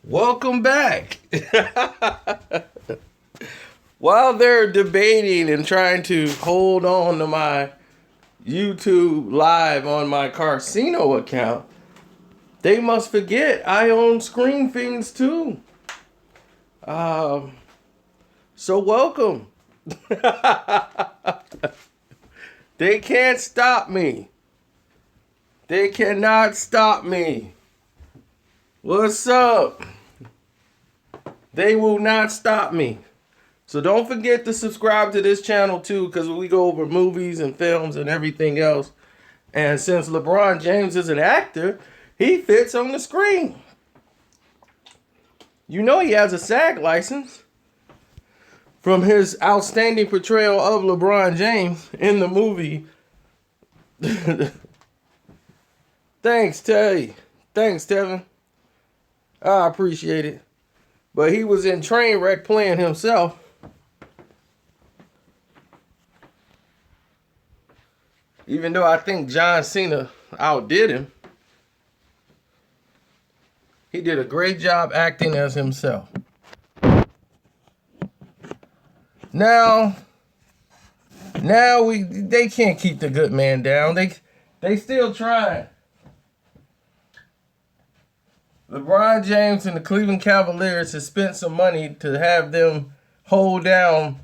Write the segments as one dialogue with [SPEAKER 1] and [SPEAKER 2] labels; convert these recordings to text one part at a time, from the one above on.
[SPEAKER 1] Welcome back. While they're debating and trying to hold on to my YouTube live on my Karceno account, they must forget I own Screen Fiends too. So welcome. They can't stop me. They cannot stop me. What's up? They will not stop me. So don't forget to subscribe to this channel too, because we go over movies and films and everything else. And since LeBron James is an actor, he fits on the screen. You know he has a SAG license from his outstanding portrayal of LeBron James in the movie. Thanks, Terry. Thanks, Tevin. I appreciate it. But he was in Trainwreck playing himself. Even though I think John Cena outdid him, he did a great job acting as himself. Now they can't keep the good man down. They still trying. LeBron James and the Cleveland Cavaliers has spent some money to have them hold down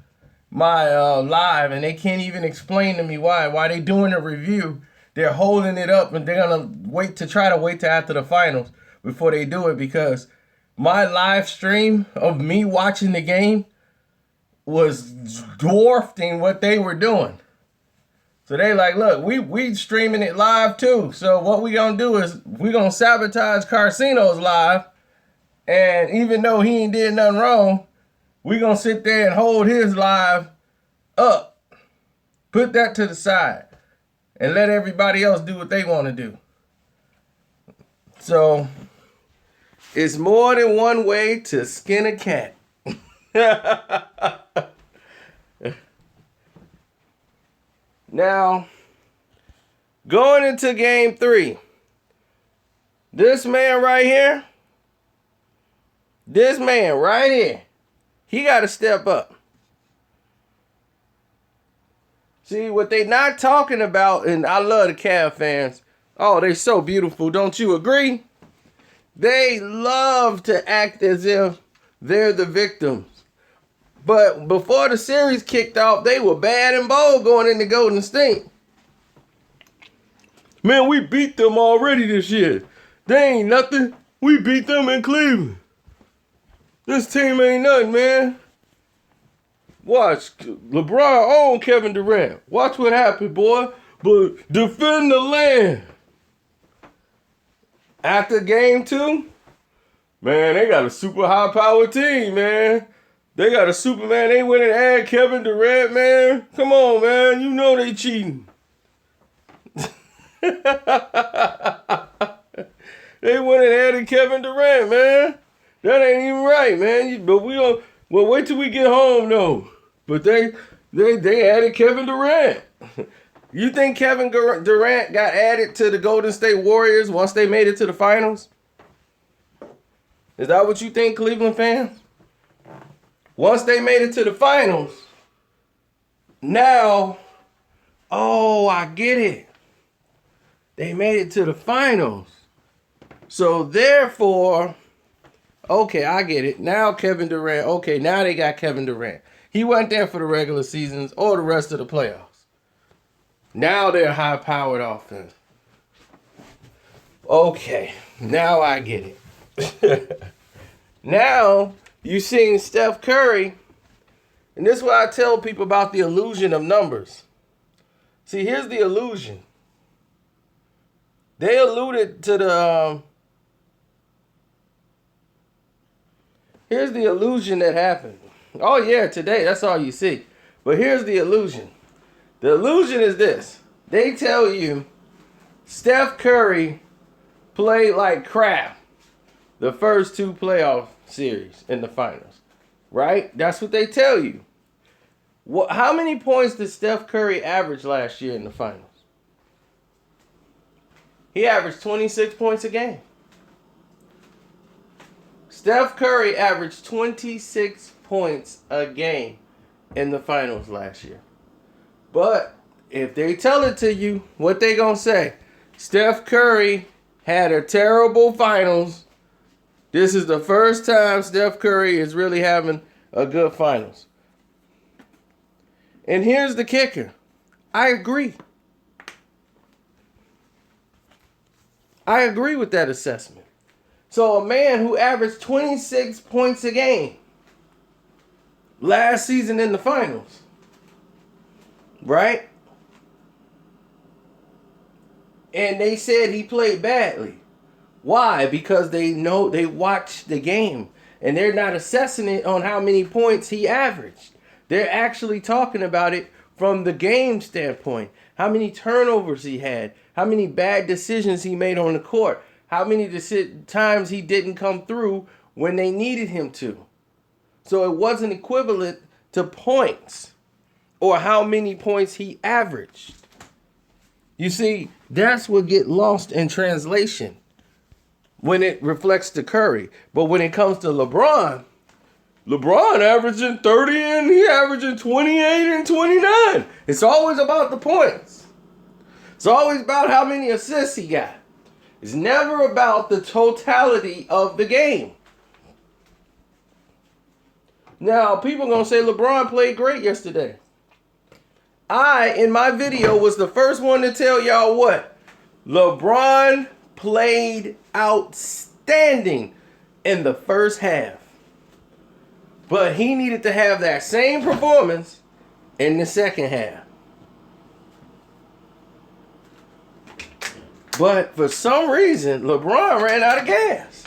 [SPEAKER 1] my live, and they can't even explain to me why. Why they doing a review, they're holding it up, and they're gonna wait till after the finals before they do it, because my live stream of me watching the game was dwarfing what they were doing. So they like, look, we streaming it live too. So what we gonna do is we gonna sabotage Karceno's live, and even though he ain't did nothing wrong, we gonna sit there and hold his live up. Put that to the side and let everybody else do what they want to do. So it's more than one way to skin a cat. Now, going into game 3, this man right here, he got to step up. See, what they not talking about, and I love the Cav fans. Oh, they so beautiful, don't you agree? They love to act as if they're the victims. But before the series kicked off, they were bad and bold going into Golden State. Man, we beat them already this year. They ain't nothing. We beat them in Cleveland. This team ain't nothing, man. Watch, LeBron owned Kevin Durant. Watch what happened, boy. But defend the land. After game 2, man, they got a super high-powered team, man. They got a Superman. They went and added Kevin Durant, man. Come on, man. You know they cheating. They went and added Kevin Durant, man. That ain't even right, man. But well, wait till we get home, though. But they added Kevin Durant. You think Kevin Durant got added to the Golden State Warriors once they made it to the finals? Is that what you think, Cleveland fans? Once they made it to the finals, now, oh, I get it. They made it to the finals. So therefore, okay, I get it. Now Kevin Durant, okay, now they got Kevin Durant. He wasn't there for the regular seasons or the rest of the playoffs. Now they're high-powered offense. Okay, now I get it. Now, you seen Steph Curry, and this is what I tell people about the illusion of numbers. See, here's the illusion. They alluded to the, here's the illusion that happened. Oh yeah, today, that's all you see. But here's the illusion. The illusion is this. They tell you Steph Curry played like crap the first 2 playoff series in the finals, right? That's what they tell you. How many points did Steph Curry average last year in the finals? He averaged 26 points a game. Steph Curry averaged 26 points a game in the finals last year. But if they tell it to you, what they gonna say? Steph Curry had a terrible finals. This is the first time Steph Curry is really having a good finals. And here's the kicker. I agree. I agree with that assessment. So a man who averaged 26 points a game last season in the finals, right? And they said he played badly. Why? Because they know, they watched the game and they're not assessing it on how many points he averaged. They're actually talking about it from the game standpoint. How many turnovers he had, how many bad decisions he made on the court, how many times he didn't come through when they needed him to. So it wasn't equivalent to points or how many points he averaged. You see, that's what get lost in translation when it reflects to Curry. But when it comes to LeBron averaging 30 and he averaging 28 and 29. It's always about the points. It's always about how many assists he got. It's never about the totality of the game. Now, people going to say LeBron played great yesterday. I, in my video, was the first one to tell y'all what? LeBron played outstanding in the first half. But he needed to have that same performance in the second half. But for some reason, LeBron ran out of gas.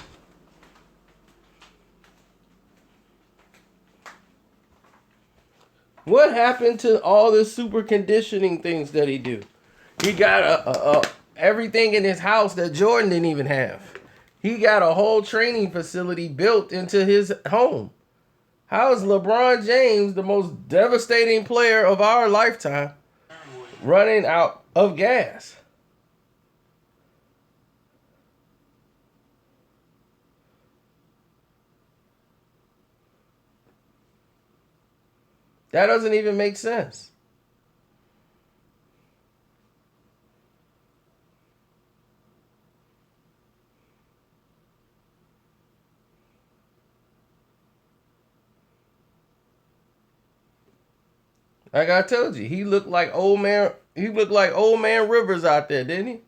[SPEAKER 1] What happened to all the super conditioning things that he do? He got everything in his house that Jordan didn't even have. He got a whole training facility built into his home. How is LeBron James, the most devastating player of our lifetime, running out of gas? That doesn't even make sense. Like I told you, he looked like old man. He looked like old man Rivers out there, didn't he?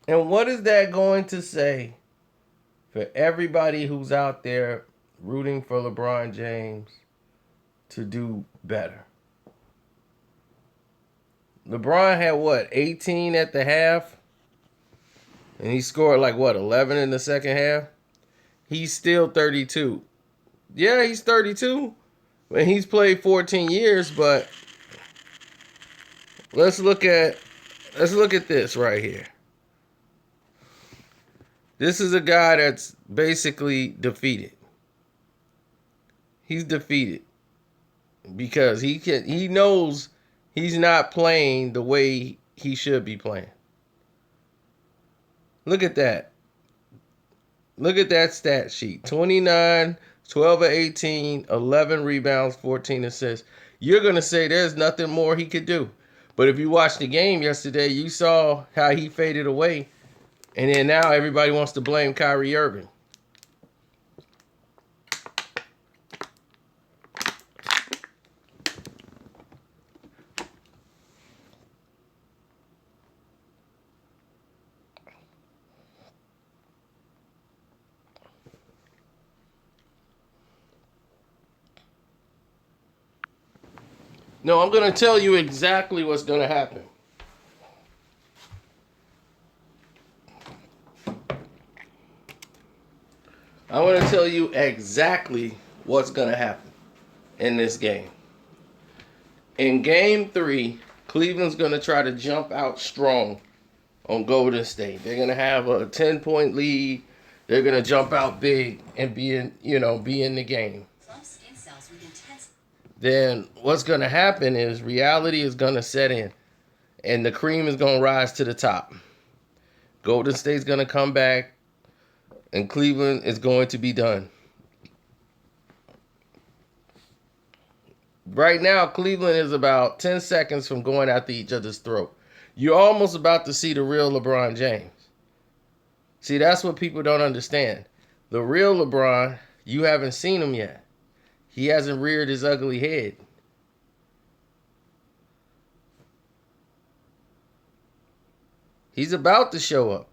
[SPEAKER 1] And what is that going to say for everybody who's out there rooting for LeBron James to do better? LeBron had what, 18 at the half? And he scored like what, 11 in the second half? He's still 32. Yeah, he's 32. And he's played 14 years, but let's look at this right here. This is a guy that's basically defeated. He's defeated because he knows he's not playing the way he should be playing. Look at that. Look at that stat sheet. 29, 12 of 18, 11 rebounds, 14 assists. You're going to say there's nothing more he could do. But if you watched the game yesterday, you saw how he faded away. And then now everybody wants to blame Kyrie Irving. No, I'm going to tell you exactly what's going to happen. I want to tell you exactly what's going to happen in this game. In game 3, Cleveland's going to try to jump out strong on Golden State. They're gonna have a 10-point lead. They're gonna jump out big and be in the game. Then what's gonna happen is reality is gonna set in, and the cream is gonna rise to the top. Golden State's gonna come back, and Cleveland is going to be done. Right now, Cleveland is about 10 seconds from going after each other's throat. You're almost about to see the real LeBron James. See, that's what people don't understand. The real LeBron, you haven't seen him yet. He hasn't reared his ugly head. He's about to show up.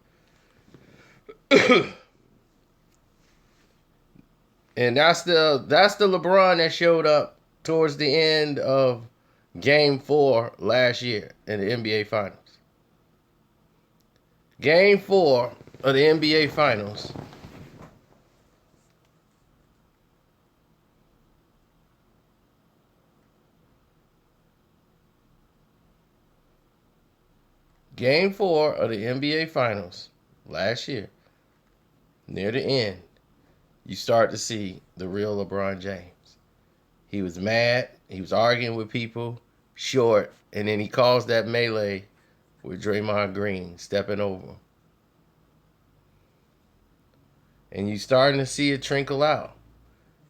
[SPEAKER 1] And that's the LeBron that showed up towards the end of Game 4 last year in the NBA Finals. Game 4 of the NBA Finals. Game 4 of the NBA Finals last year, near the end, you start to see the real LeBron James. He was mad. He was arguing with people, short, and then he caused that melee with Draymond Green stepping over him. And you starting to see it trickle out.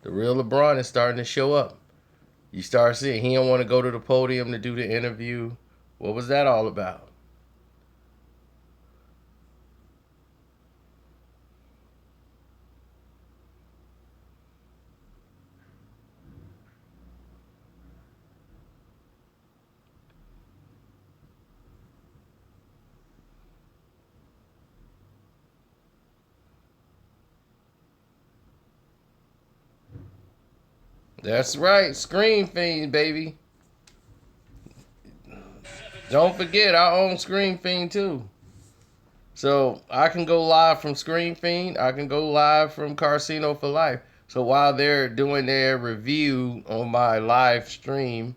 [SPEAKER 1] The real LeBron is starting to show up. You start seeing he don't want to go to the podium to do the interview. What was that all about? That's right, Screen Fiend, baby. Don't forget, I own Screen Fiend too. So I can go live from Screen Fiend. I can go live from Karceno for life. So while they're doing their review on my live stream,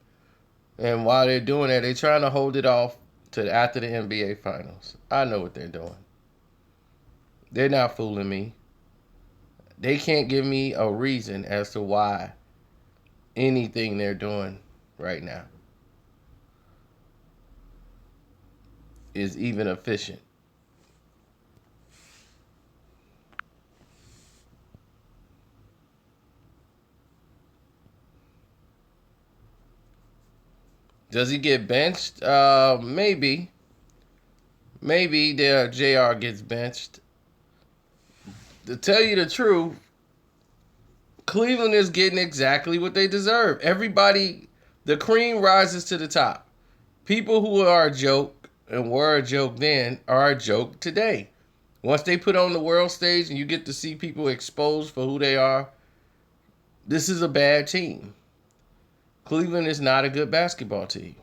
[SPEAKER 1] and while they're doing that, they're trying to hold it off to after the NBA Finals. I know what they're doing. They're not fooling me. They can't give me a reason as to why anything they're doing right now is even efficient. Does he get benched? Maybe. Maybe the JR gets benched. To tell you the truth, Cleveland is getting exactly what they deserve. Everybody, the cream rises to the top. People who are a joke and were a joke then are a joke today. Once they put on the world stage and you get to see people exposed for who they are, this is a bad team. Cleveland is not a good basketball team.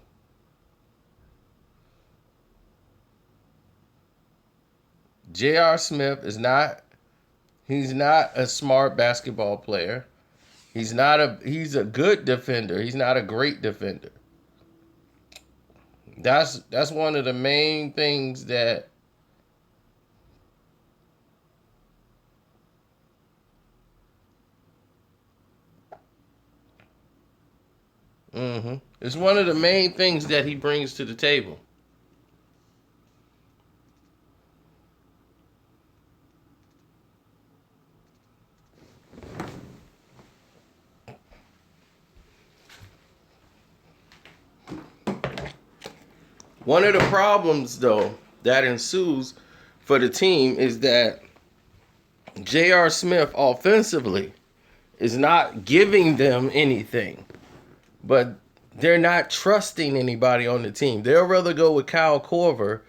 [SPEAKER 1] J.R. Smith is not, he's not a smart basketball player. He's a good defender. He's not a great defender. That's one of the main things that it's one of the main things that he brings to the table. One of the problems, though, that ensues for the team is that J.R. Smith offensively is not giving them anything, but they're not trusting anybody on the team. They'll rather go with Kyle Korver,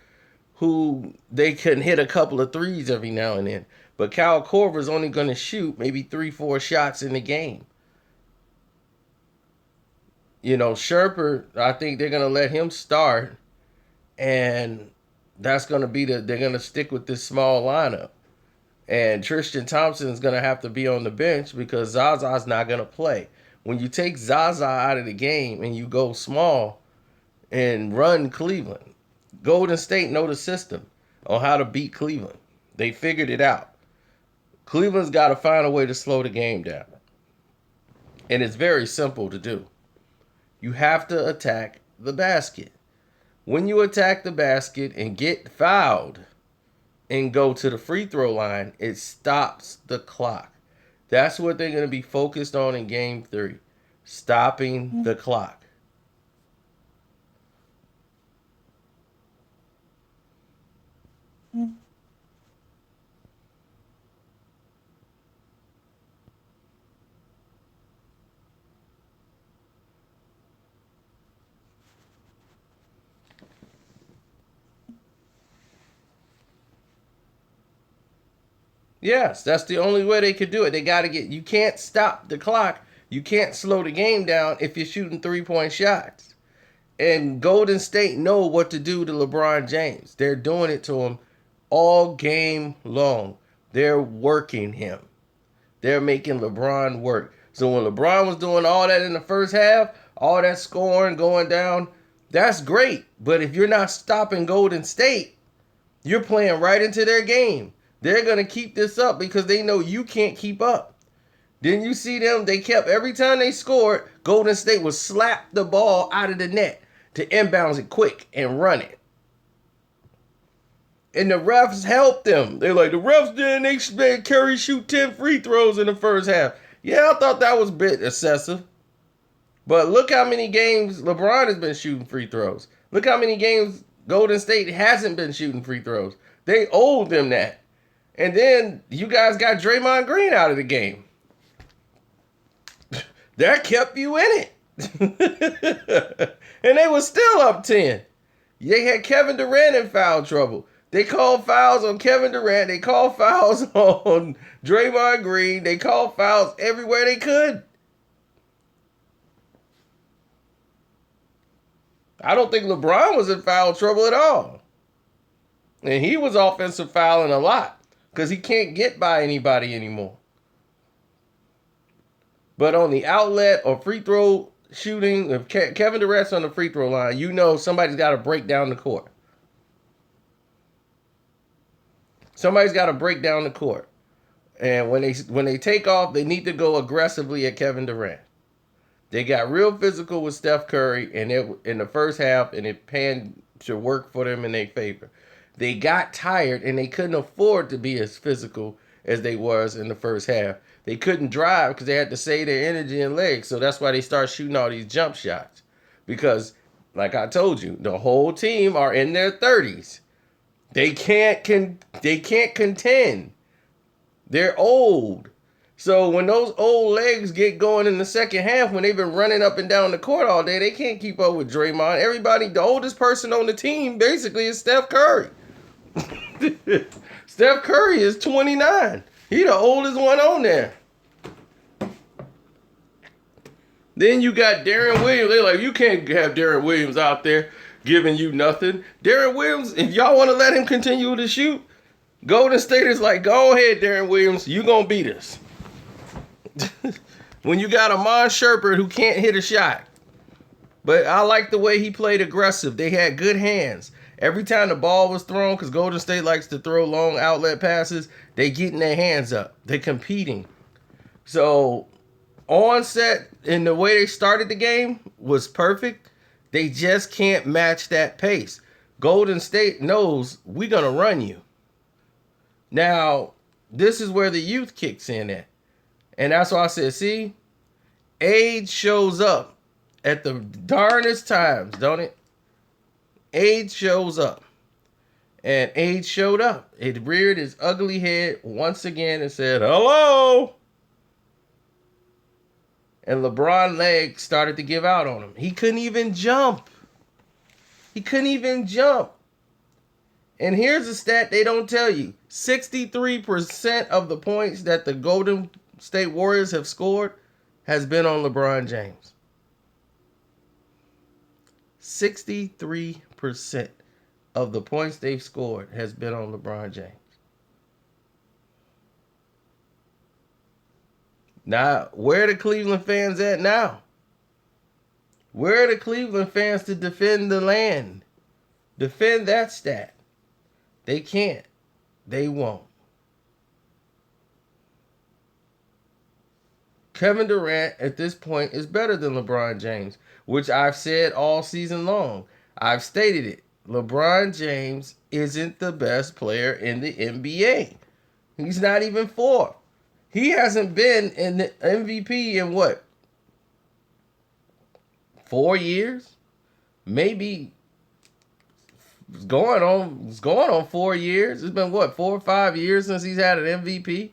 [SPEAKER 1] who they can hit a couple of threes every now and then. But Kyle Korver's only going to shoot maybe 3-4 shots in the game. You know, Sherper, I think they're going to let him start. And that's going to be they're going to stick with this small lineup. And Tristan Thompson is going to have to be on the bench because Zaza's not going to play. When you take Zaza out of the game and you go small and run Cleveland, Golden State know the system. on how to beat Cleveland. They figured it out. Cleveland's got to find a way to slow the game down. And it's very simple to do. You have to attack the basket. When you attack the basket and get fouled and go to the free throw line, it stops the clock. That's what they're going to be focused on in Game 3. Stopping the clock. Yes, that's the only way they could do it. They got to you can't stop the clock. You can't slow the game down if you're shooting 3-point shots. And Golden State know what to do to LeBron James. They're doing it to him all game long. They're working him. They're making LeBron work. So when LeBron was doing all that in the first half, all that scoring going down, that's great. But if you're not stopping Golden State, you're playing right into their game. They're going to keep this up because they know you can't keep up. Didn't you see them? They kept, every time they scored, Golden State would slap the ball out of the net to inbounds it quick and run it. And the refs helped them. They're like, the refs didn't expect Curry shoot 10 free throws in the first half. Yeah, I thought that was a bit excessive. But look how many games LeBron has been shooting free throws. Look how many games Golden State hasn't been shooting free throws. They owed them that. And then you guys got Draymond Green out of the game. That kept you in it. And they were still up 10. They had Kevin Durant in foul trouble. They called fouls on Kevin Durant. They called fouls on Draymond Green. They called fouls everywhere they could. I don't think LeBron was in foul trouble at all. And he was offensive fouling a lot because he can't get by anybody anymore. But on the outlet or free throw shooting, if Kevin Durant's on the free throw line, you know somebody's got to break down the court. Somebody's got to break down the court. And when they take off, they need to go aggressively at Kevin Durant. They got real physical with Steph Curry in the first half, and it panned to work for them in their favor. They got tired, and they couldn't afford to be as physical as they was in the first half. They couldn't drive because they had to save their energy and legs. So that's why they start shooting all these jump shots. Because, like I told you, the whole team are in their 30s. They can't contend. They're old. So when those old legs get going in the second half, when they've been running up and down the court all day, they can't keep up with Draymond. Everybody, the oldest person on the team basically is Steph Curry. Steph Curry is 29. He the oldest one on there. Then you got Darren Williams. They're like, you can't have Darren Williams out there giving you nothing. Darren Williams, if y'all want to let him continue to shoot, Golden State is like, go ahead, Darren Williams. You going to beat us. When you got a Mon Sherper who can't hit a shot. But I like the way he played aggressive. They had good hands. Every time the ball was thrown, because Golden State likes to throw long outlet passes, they getting their hands up. They're competing. So onset and the way they started the game was perfect. They just can't match that pace. Golden State knows we're going to run you. Now, this is where the youth kicks in at. And that's why I said, see, age shows up at the darnest times, don't it? Age shows up. And age showed up. It reared its ugly head once again and said, hello. And LeBron's legs started to give out on him. He couldn't even jump. He couldn't even jump. And here's a stat they don't tell you. 63% of the points that the Golden State Warriors have scored has been on LeBron James. 63% of the points they've scored has been on LeBron James. Now, where are the Cleveland fans at now? Where are the Cleveland fans to defend the land? Defend that stat. They can't. They won't. Kevin Durant at this point is better than LeBron James, which I've said all season long. I've stated it. LeBron James isn't the best player in the NBA. He's not even fourth. He hasn't been in the MVP in what? 4 years? Maybe it's going on 4 years. It's been what, 4 or 5 years since he's had an MVP?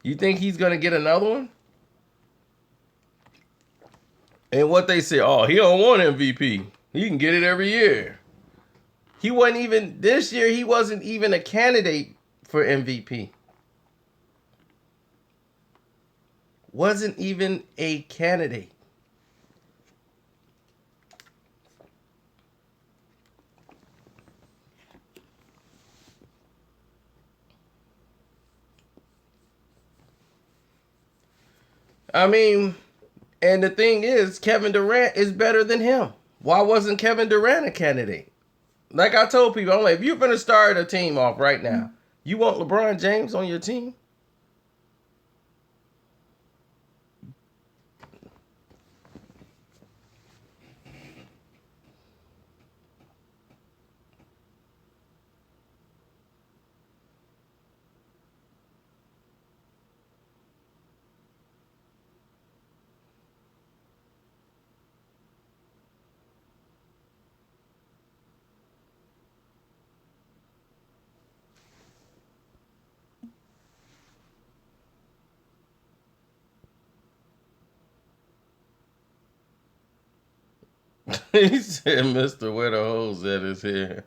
[SPEAKER 1] You think he's gonna get another one? And what they say, oh, he don't want MVP. He can get it every year. He wasn't even, this year, he wasn't even a candidate for MVP. Wasn't even a candidate. I mean, and the thing is, Kevin Durant is better than him. Why wasn't Kevin Durant a candidate? Like I told people, I'm like, if you're going to start a team off right now, you want LeBron James on your team? He said, Mr. Where the hoes at is here.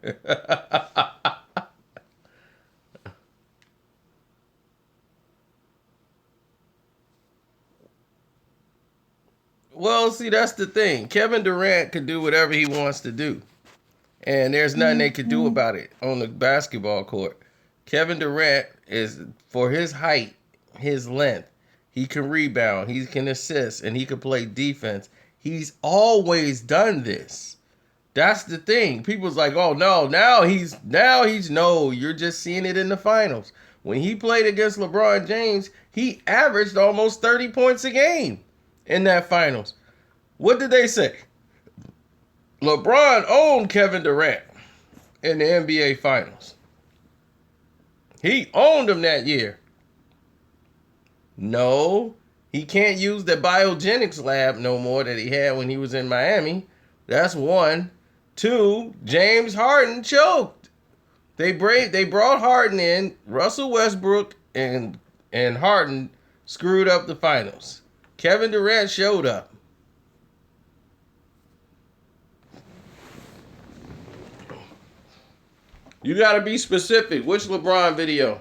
[SPEAKER 1] Well, see, that's the thing. Kevin Durant can do whatever he wants to do. And there's nothing they could do about it on the basketball court. Kevin Durant is, for his height, his length, he can rebound, he can assist, and he can play defense. He's always done this. That's the thing. People's like, oh no, now he's no, you're just seeing it in the finals. When he played against LeBron James, he averaged almost 30 points a game in that finals. What did they say? LeBron owned Kevin Durant in the NBA finals. He owned him that year. No, he can't use the biogenics lab no more that he had when he was in Miami. That's one. Two, James Harden choked. They brought Harden in. Russell Westbrook and Harden screwed up the finals. Kevin Durant showed up. You got to be specific. Which LeBron video?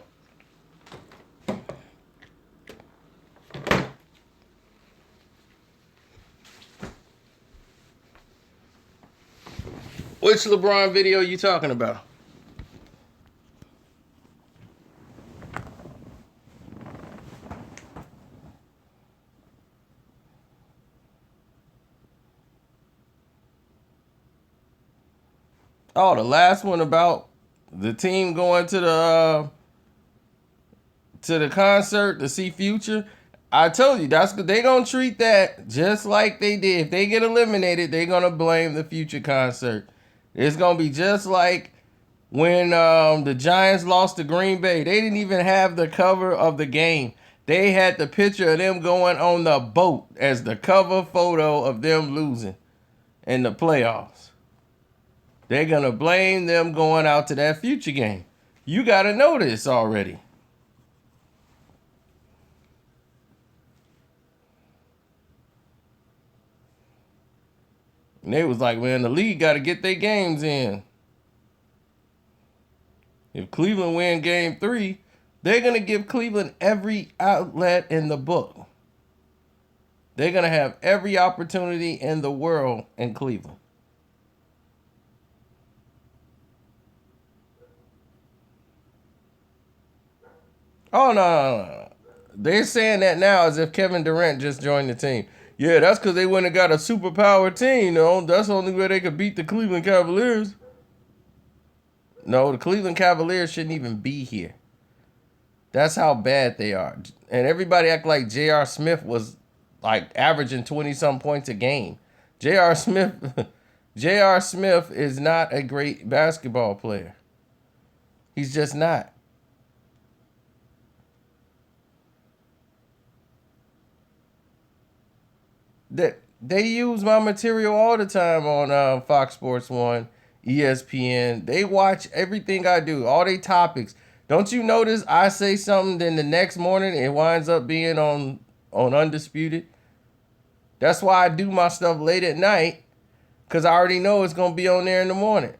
[SPEAKER 1] Which LeBron video you talking about? Oh, the last one about the team going to the concert to see Future. I told you they gonna treat that just like they did. If they get eliminated, they're gonna blame the Future concert. It's gonna be just like when the Giants lost to Green Bay. They didn't even have the cover of the game. They had the picture of them going on the boat as the cover photo of them losing in the playoffs. They're going to blame them going out to that Future game. You got to know this already. And they was like, man, the league got to get their games in. If Cleveland win game 3, they're going to give Cleveland every outlet in the book. They're going to have every opportunity in the world in Cleveland. Oh, no. They're saying that now as if Kevin Durant just joined the team. Yeah, that's because they went and got a superpower team, though. That's the only way they could beat the Cleveland Cavaliers. No, the Cleveland Cavaliers shouldn't even be here. That's how bad they are. And everybody act like J.R. Smith was like averaging 20-some points a game. J.R. Smith J.R. Smith is not a great basketball player. He's just not. They use my material all the time on Fox Sports 1, ESPN. They watch everything I do, all they topics. Don't you notice I say something, then the next morning it winds up being on Undisputed? That's why I do my stuff late at night, because I already know it's going to be on there in the morning.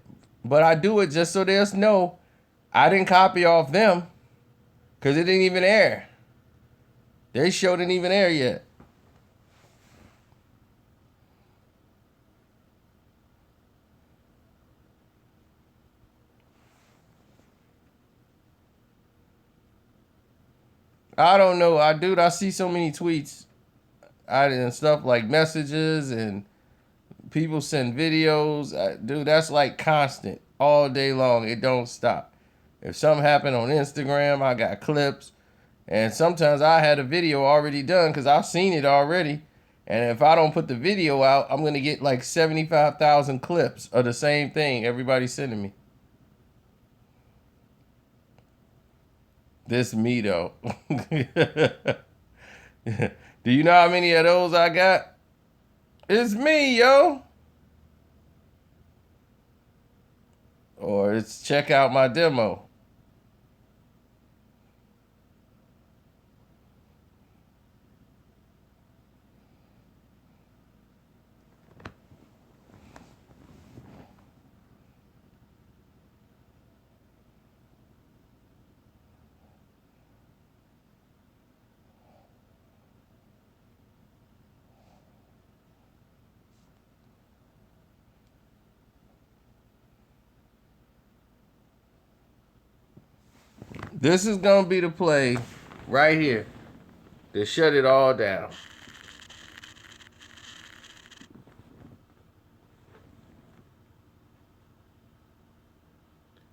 [SPEAKER 1] But I do it just so they'll know I didn't copy off them, because it didn't even air. Their show didn't even air yet. I don't know. I see so many tweets and stuff like messages and people send videos. Dude, that's like constant all day long. It don't stop. If something happened on Instagram, I got clips. And sometimes I had a video already done because I've seen it already. And if I don't put the video out, I'm going to get like 75,000 clips of the same thing everybody's sending me. This me, though. Do you know how many of those I got? It's me, yo. Or it's check out my demo. This is going to be the play right here to shut it all down.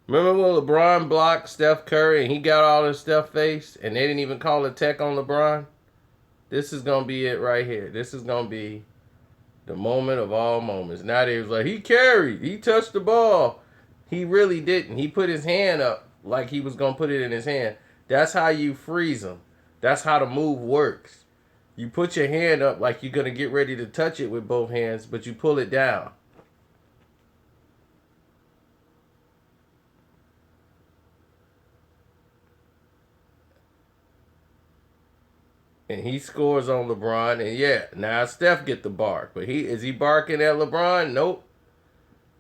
[SPEAKER 1] Remember when LeBron blocked Steph Curry and he got all his Steph face and they didn't even call a tech on LeBron? This is going to be it right here. This is going to be the moment of all moments. Now they was like, he carried. He touched the ball. He really didn't. He put his hand up like he was going to put it in his hand. That's how you freeze him. That's how the move works. You put your hand up like you're going to get ready to touch it with both hands, but you pull it down. And he scores on LeBron. And yeah, now Steph get the bark. But is he barking at LeBron? Nope.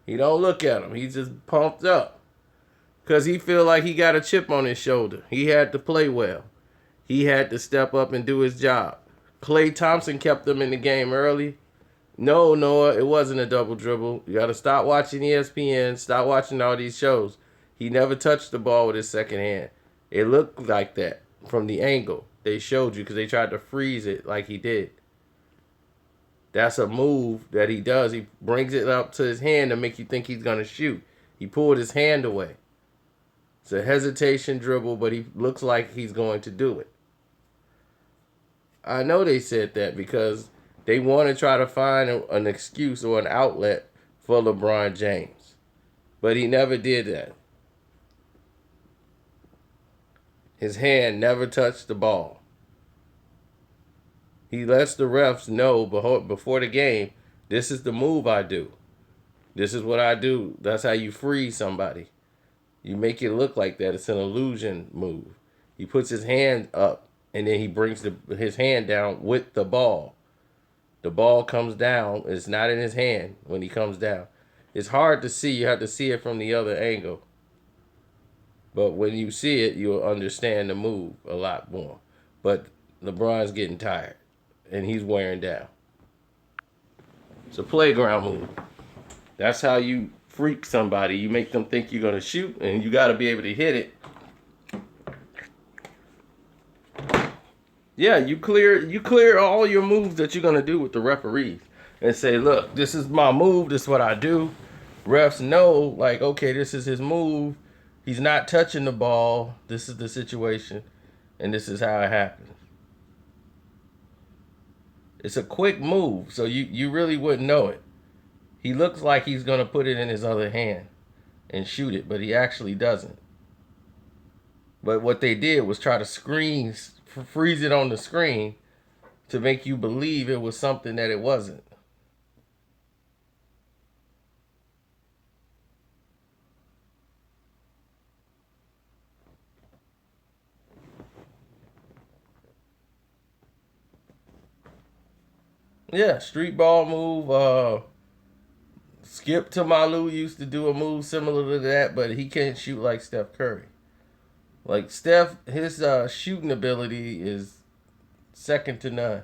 [SPEAKER 1] He don't look at him. He's just pumped up. Because he feel like he got a chip on his shoulder. He had to play well. He had to step up and do his job. Klay Thompson kept him in the game early. No, Noah, it wasn't a double dribble. You got to stop watching ESPN. Stop watching all these shows. He never touched the ball with his second hand. It looked like that from the angle they showed you because they tried to freeze it like he did. That's a move that he does. He brings it up to his hand to make you think he's going to shoot. He pulled his hand away. It's a hesitation dribble, but he looks like he's going to do it. I know they said that because they want to try to find an excuse or an outlet for LeBron James. But he never did that. His hand never touched the ball. He lets the refs know before the game, this is the move I do. This is what I do. That's how you freeze somebody. You make it look like that. It's an illusion move. He puts his hand up, and then he brings his hand down with the ball. The ball comes down. It's not in his hand when he comes down. It's hard to see. You have to see it from the other angle. But when you see it, you'll understand the move a lot more. But LeBron's getting tired, and he's wearing down. It's a playground move. That's how you freak somebody. You make them think you're going to shoot, and you got to be able to hit it. Yeah, you clear all your moves that you're going to do with the referees and say, look, this is my move. This is what I do. refs know, like, okay, this is his move. He's not touching the ball. This is the situation, and this is how it happens. It's a quick move, so you really wouldn't know it. He looks like he's going to put it in his other hand and shoot it, but he actually doesn't. But what they did was try to freeze it on the screen to make you believe it was something that it wasn't. Yeah, street ball move. Skip Tamalu used to do a move similar to that, but he can't shoot like Steph Curry. Like Steph, his shooting ability is second to none.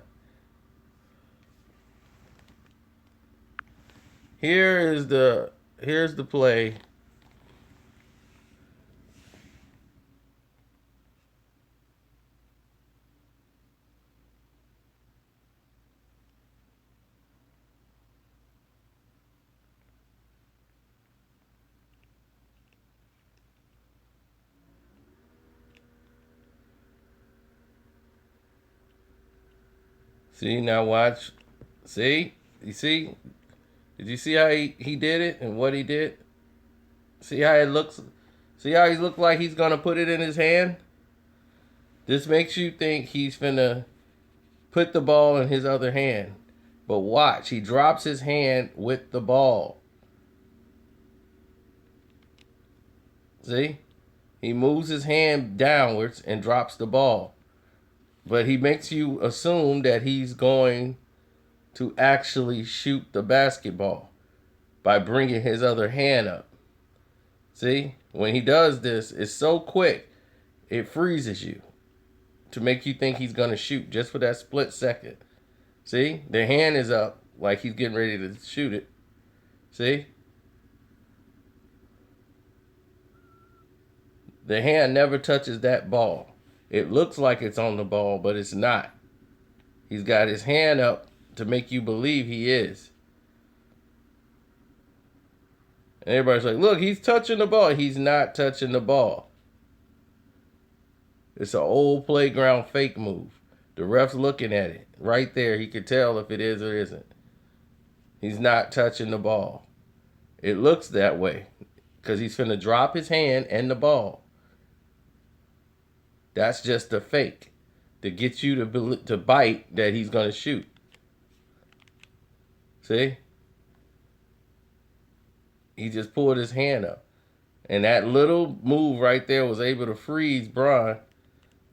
[SPEAKER 1] Here's the play. See, now watch. See? You see? Did you see how he did it and what he did? See how it looks? See how he looked like he's gonna put it in his hand? This makes you think he's finna put the ball in his other hand. But watch, he drops his hand with the ball. See? He moves his hand downwards and drops the ball. But he makes you assume that he's going to actually shoot the basketball by bringing his other hand up. See? When he does this, it's so quick, it freezes you to make you think he's going to shoot just for that split second. See? The hand is up like he's getting ready to shoot it. See? The hand never touches that ball. It looks like it's on the ball, but it's not. He's got his hand up to make you believe he is. And everybody's like, look, he's touching the ball. He's not touching the ball. It's an old playground fake move. The ref's looking at it. Right there, he could tell if it is or isn't. He's not touching the ball. It looks that way because he's finna drop his hand and the ball. That's just a fake to get you to bite that he's going to shoot. See? He just pulled his hand up. And that little move right there was able to freeze Bron.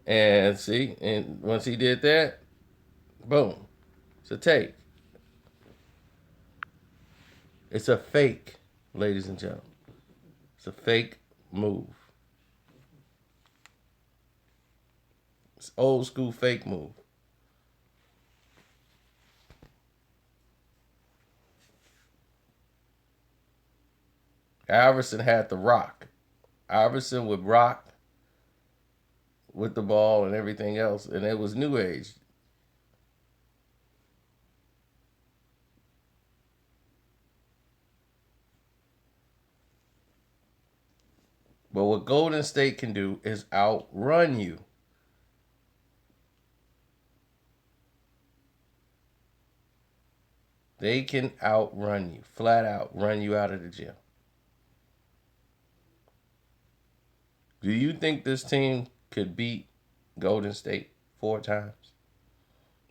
[SPEAKER 1] And see, and once he did that, boom. It's a take. It's a fake, ladies and gentlemen. It's a fake move. It's old school fake move. Iverson had the rock. Iverson would rock with the ball and everything else, and it was new age. But what Golden State can do is outrun you. They can outrun you, flat out run you out of the gym. Do you think this team could beat Golden State 4 times?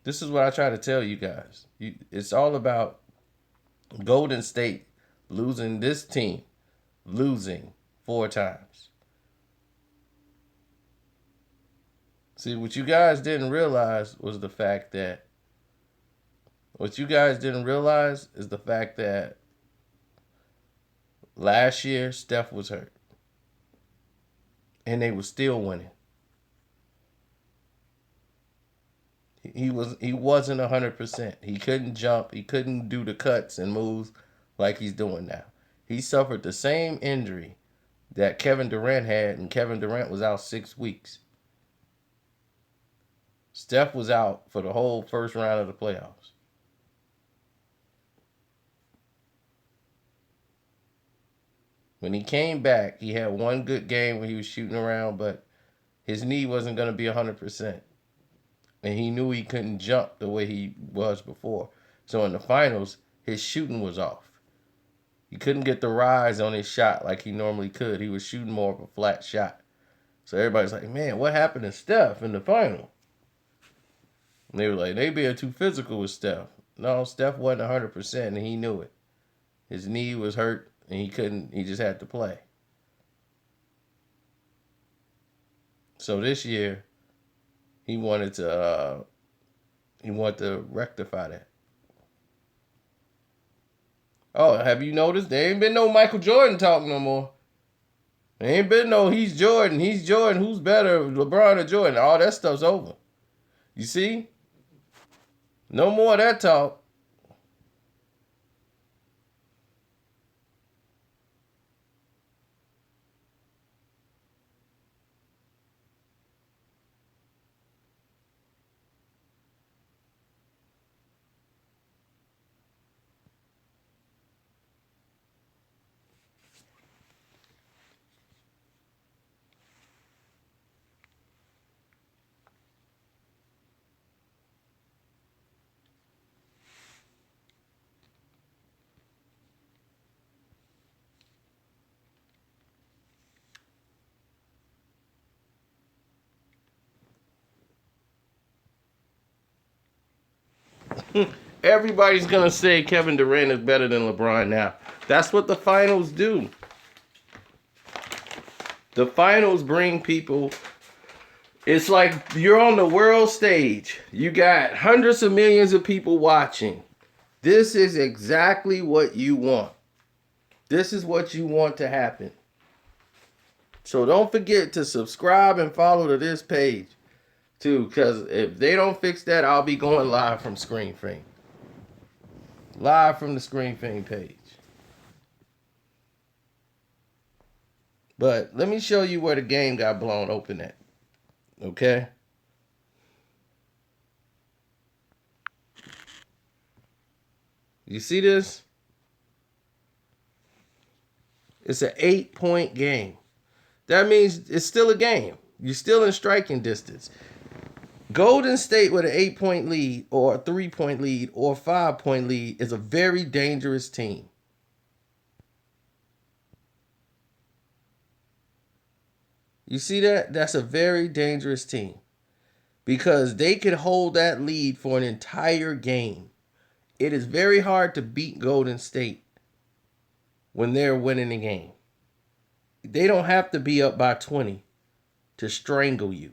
[SPEAKER 1] This is what I try to tell you guys. It's all about Golden State losing this team, losing 4 times. See, what you guys didn't realize was the fact that last year Steph was hurt. And they were still winning. He wasn't 100%. He couldn't jump. He couldn't do the cuts and moves like he's doing now. He suffered the same injury that Kevin Durant had, and Kevin Durant was out 6 weeks. Steph was out for the whole first round of the playoffs. When he came back, he had one good game where he was shooting around, but his knee wasn't going to be 100%. And he knew he couldn't jump the way he was before. So in the finals, his shooting was off. He couldn't get the rise on his shot like he normally could. He was shooting more of a flat shot. So everybody's like, man, what happened to Steph in the final? And they were like, they being too physical with Steph. No, Steph wasn't 100% and he knew it. His knee was hurt and he just had to play. So this year, he wanted to rectify that. Oh, have you noticed? There ain't been no Michael Jordan talk no more. There ain't been no he's Jordan, who's better, LeBron or Jordan? All that stuff's over. You see? No more of that talk. Everybody's gonna say Kevin Durant is better than LeBron now. That's what the finals do. The finals bring people. It's like you're on the world stage. You got hundreds of millions of people watching. This is exactly what you want. This is what you want to happen. So don't forget to subscribe and follow to this page too, because if they don't fix that, I'll be going live from Screen Fame. Live from the Screen Fame page. But let me show you where the game got blown open at. Okay? You see this? It's an 8-point game. That means it's still a game. You're still in striking distance. Golden State with an 8-point lead or a 3-point lead or a 5-point lead is a very dangerous team. You see that? That's a very dangerous team because they could hold that lead for an entire game. It is very hard to beat Golden State when they're winning the game. They don't have to be up by 20 to strangle you.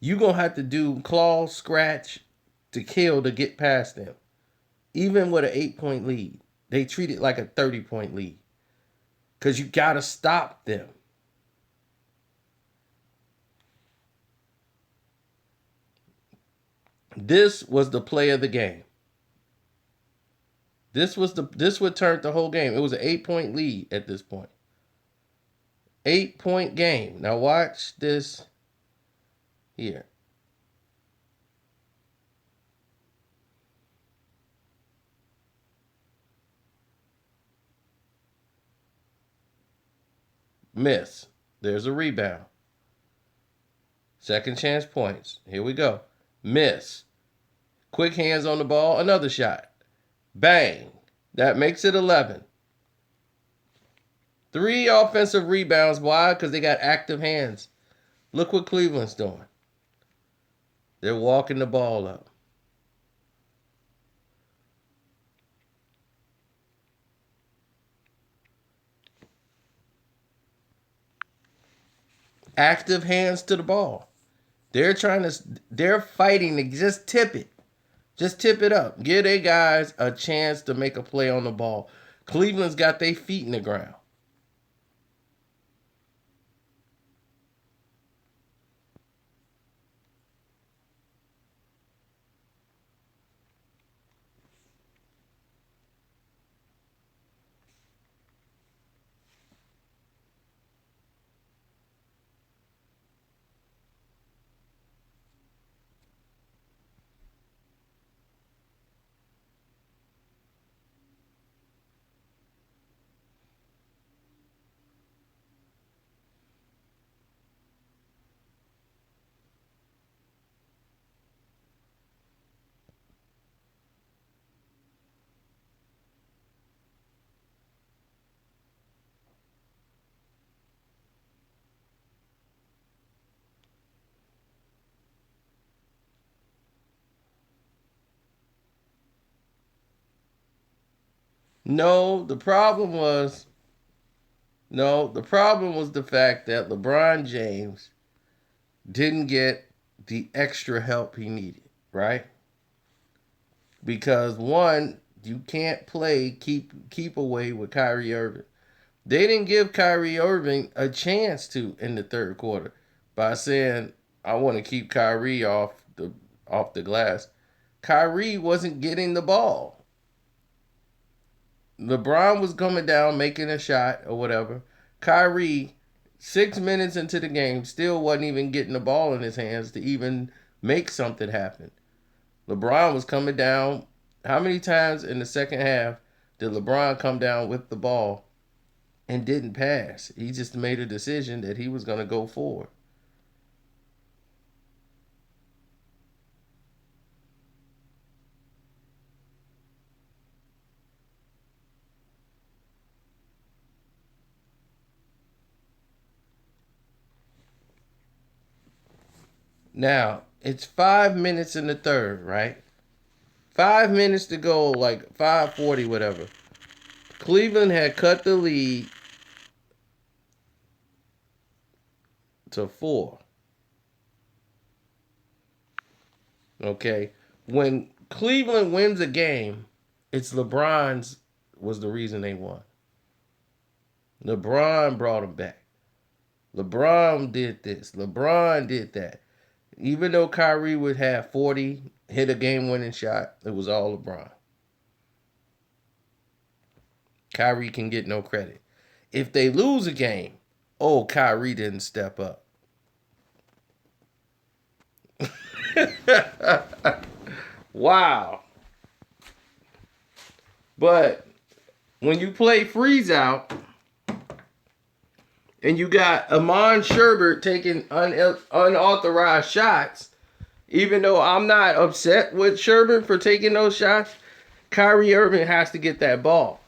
[SPEAKER 1] You're going to have to do claw, scratch to kill to get past them. Even with an 8-point lead, they treat it like a 30-point lead because you got to stop them. This was the play of the game. This what turned the whole game. It was an 8-point lead at this point. 8-point game. Now watch this here. Miss. There's a rebound. Second chance points. Here we go. Miss. Quick hands on the ball. Another shot. Bang. That makes it 11. 3 offensive rebounds. Why? Because they got active hands. Look what Cleveland's doing. They're walking the ball up. Active hands to the ball. They're fighting to just tip it. Just tip it up. Give their guys a chance to make a play on the ball. Cleveland's got their feet in the ground. No, the problem was the problem was the fact that LeBron James didn't get the extra help he needed, right? Because one, you can't play keep away with Kyrie Irving. They didn't give Kyrie Irving a chance to in the third quarter by saying, I want to keep Kyrie off the glass. Kyrie wasn't getting the ball. LeBron was coming down, making a shot or whatever. Kyrie, 6 minutes into the game, still wasn't even getting the ball in his hands to even make something happen. LeBron was coming down. How many times in the second half did LeBron come down with the ball and didn't pass? He just made a decision that he was going to go forward. Now, it's 5 minutes in the third, right? 5 minutes to go, like 5:40, whatever. Cleveland had cut the lead to 4. Okay. When Cleveland wins a game, it's LeBron's was the reason they won. LeBron brought them back. LeBron did this. LeBron did that. Even though Kyrie would have 40, hit a game-winning shot, it was all LeBron. Kyrie can get no credit. If they lose a game, oh, Kyrie didn't step up. Wow. But when you play freeze out and you got Amon Sherbert taking unauthorized shots, even though I'm not upset with Sherbert for taking those shots, Kyrie Irving has to get that ball.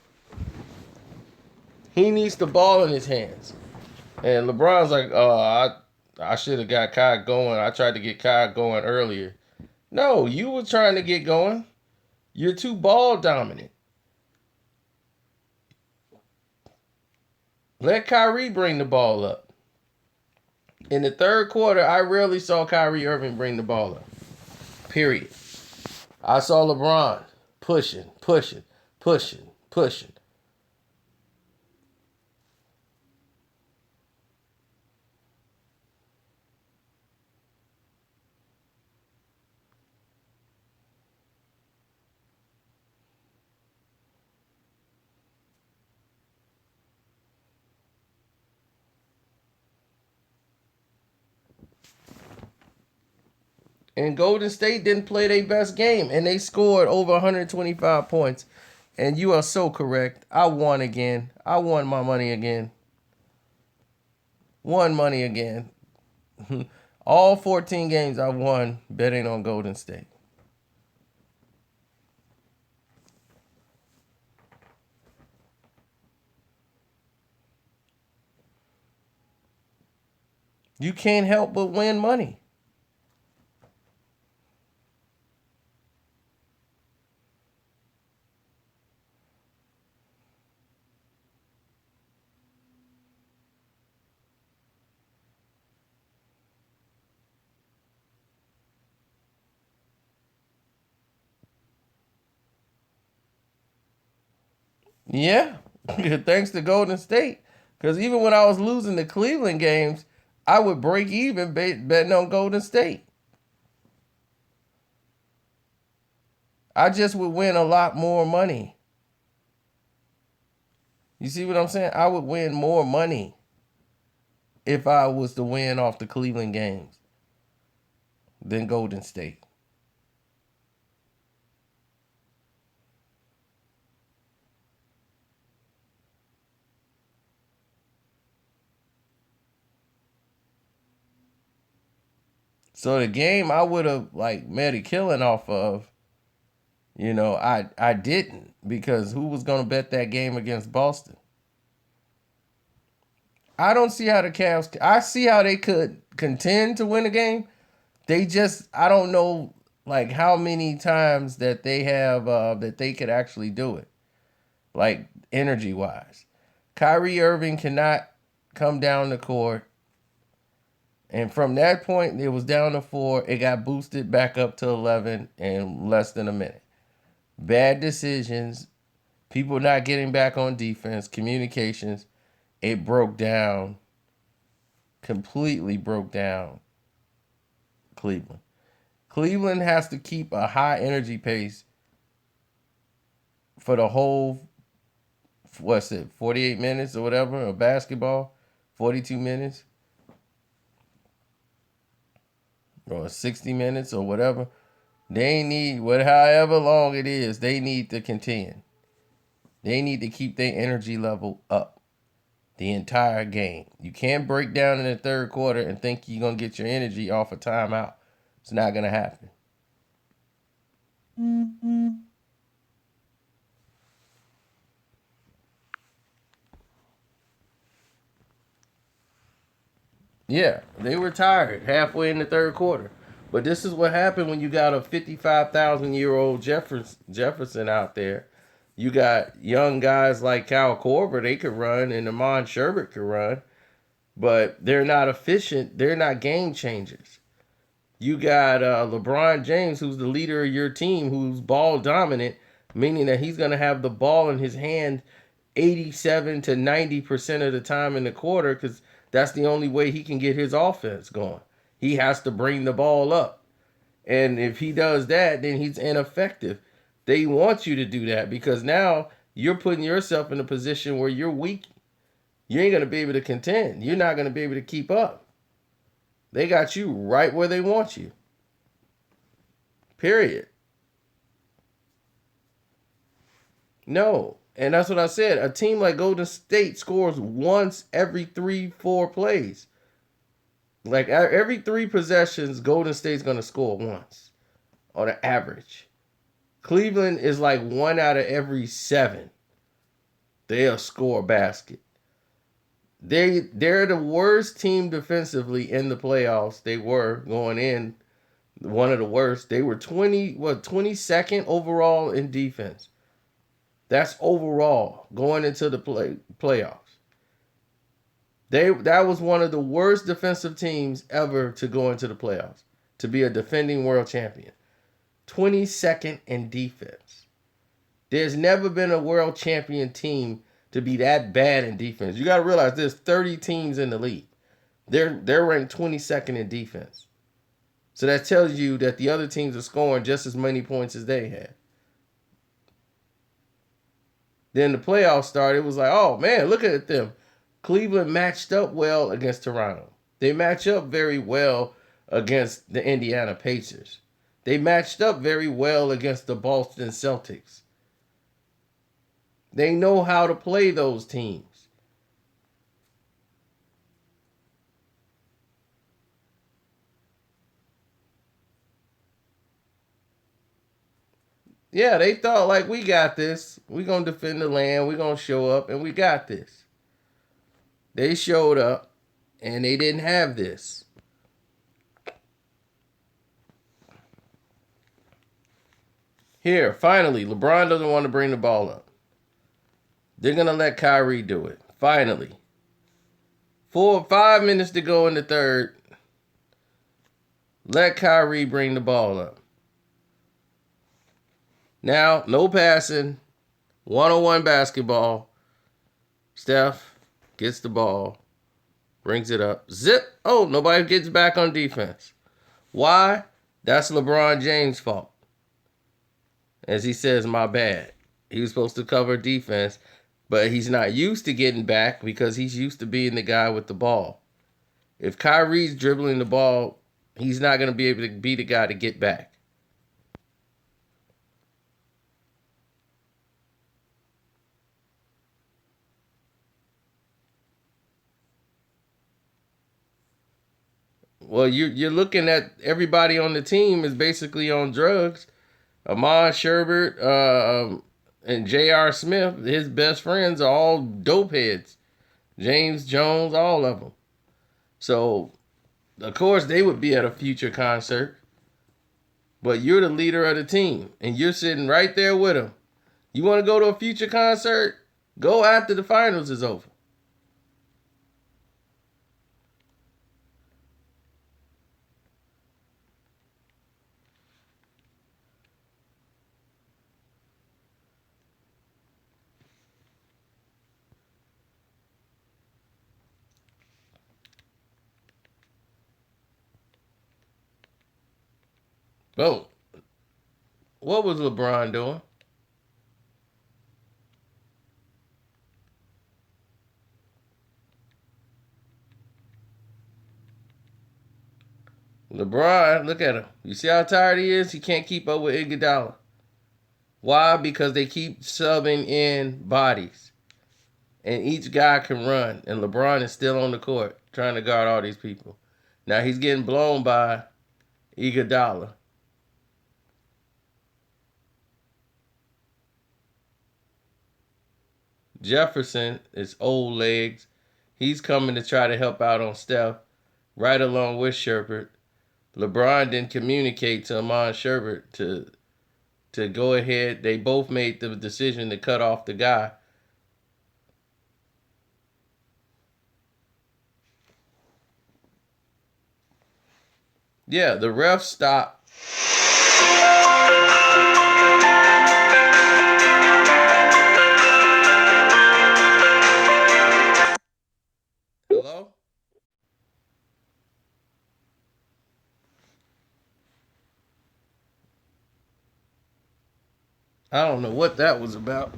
[SPEAKER 1] He needs the ball in his hands. And LeBron's like, oh, I should have got Kai going. I tried to get Kai going earlier. No, you were trying to get going. You're too ball dominant. Let Kyrie bring the ball up. In the third quarter, I rarely saw Kyrie Irving bring the ball up. Period. I saw LeBron pushing. And Golden State didn't play their best game, and they scored over 125 points. And you are so correct. I won again. I won my money again. Won money again. All 14 games I won betting on Golden State. You can't help but win money. Yeah, thanks to Golden State. Because even when I was losing the Cleveland games, I would break even betting on Golden State. I just would win a lot more money. You see what I'm saying? I would win more money if I was to win off the Cleveland games than Golden State. So the game I would have like made a killing off of, I didn't, because who was gonna bet that game against Boston? I don't see how the Cavs. I see how they could contend to win a game. I don't know like how many times that they have that they could actually do it. like energy-wise. Kyrie Irving cannot come down the court. And from that point, it was down to 4. It got boosted back up to 11 in less than a minute. Bad decisions, people not getting back on defense, communications. It broke down, completely broke down Cleveland. Cleveland has to keep a high energy pace for the whole, 48 minutes or whatever, of basketball, 42 minutes, or 60 minutes or whatever. They need, however long it is, they need to contend. They need to keep their energy level up the entire game. You can't break down in the third quarter and think you're going to get your energy off a timeout. It's not going to happen. Yeah, they were tired halfway in the third quarter. But this is what happened when you got a 55,000-year-old Jefferson out there. You got young guys like Kyle Korver, they could run, and Amon Sherbert could run, but they're not efficient. They're not game changers. You got LeBron James, who's the leader of your team, who's ball dominant, meaning that he's going to have the ball in his hand 87 to 90% of the time in the quarter, because that's the only way he can get his offense going. He has to bring the ball up. And if he does that, then he's ineffective. They want you to do that because now you're putting yourself in a position where you're weak. You ain't going to be able to contend. You're not going to be able to keep up. They got you right where they want you. Period. No. And that's what I said. A team like Golden State scores once every 3-4 plays. Like every 3 possessions, Golden State's going to score once on an average. Cleveland is like 1 out of every 7. They'll score a basket. They're the worst team defensively in the playoffs. They were going in, one of the worst. They were 22nd overall in defense. That's overall going into the playoffs. That was one of the worst defensive teams ever to go into the playoffs, to be a defending world champion. 22nd in defense. There's never been a world champion team to be that bad in defense. You got to realize there's 30 teams in the league. They're ranked 22nd in defense. So that tells you that the other teams are scoring just as many points as they had. Then the playoffs started. It was like, oh man, look at them. Cleveland matched up well against Toronto. They match up very well against the Indiana Pacers. They matched up very well against the Boston Celtics. They know how to play those teams. Yeah, they thought like, we got this. We're going to defend the land. We're going to show up and we got this. They showed up and they didn't have this. Here, finally, LeBron doesn't want to bring the ball up. They're going to let Kyrie do it. Finally. 5 minutes to go in the third. Let Kyrie bring the ball up. Now, no passing. 1-on-1 basketball. Steph gets the ball. Brings it up. Zip. Oh, nobody gets back on defense. Why? That's LeBron James' fault. As he says, my bad. He was supposed to cover defense, but he's not used to getting back because he's used to being the guy with the ball. If Kyrie's dribbling the ball, he's not going to be able to be the guy to get back. Well, you're looking at everybody on the team is basically on drugs. Amon Sherbert and J.R. Smith, his best friends, are all dope heads. James Jones, all of them. So, of course, they would be at a future concert. But you're the leader of the team, and you're sitting right there with them. You want to go to a Future concert? Go after the finals is over. Boom. What was LeBron doing? LeBron, look at him. You see how tired he is? He can't keep up with Iguodala. Why? Because they keep subbing in bodies. And each guy can run. And LeBron is still on the court trying to guard all these people. Now he's getting blown by Iguodala. Jefferson is old legs. He's coming to try to help out on Steph, right along with Sherbert. LeBron didn't communicate to Amon Sherbert to go ahead. They both made the decision to cut off the guy. Yeah, the ref stopped. Hello? I don't know what that was about.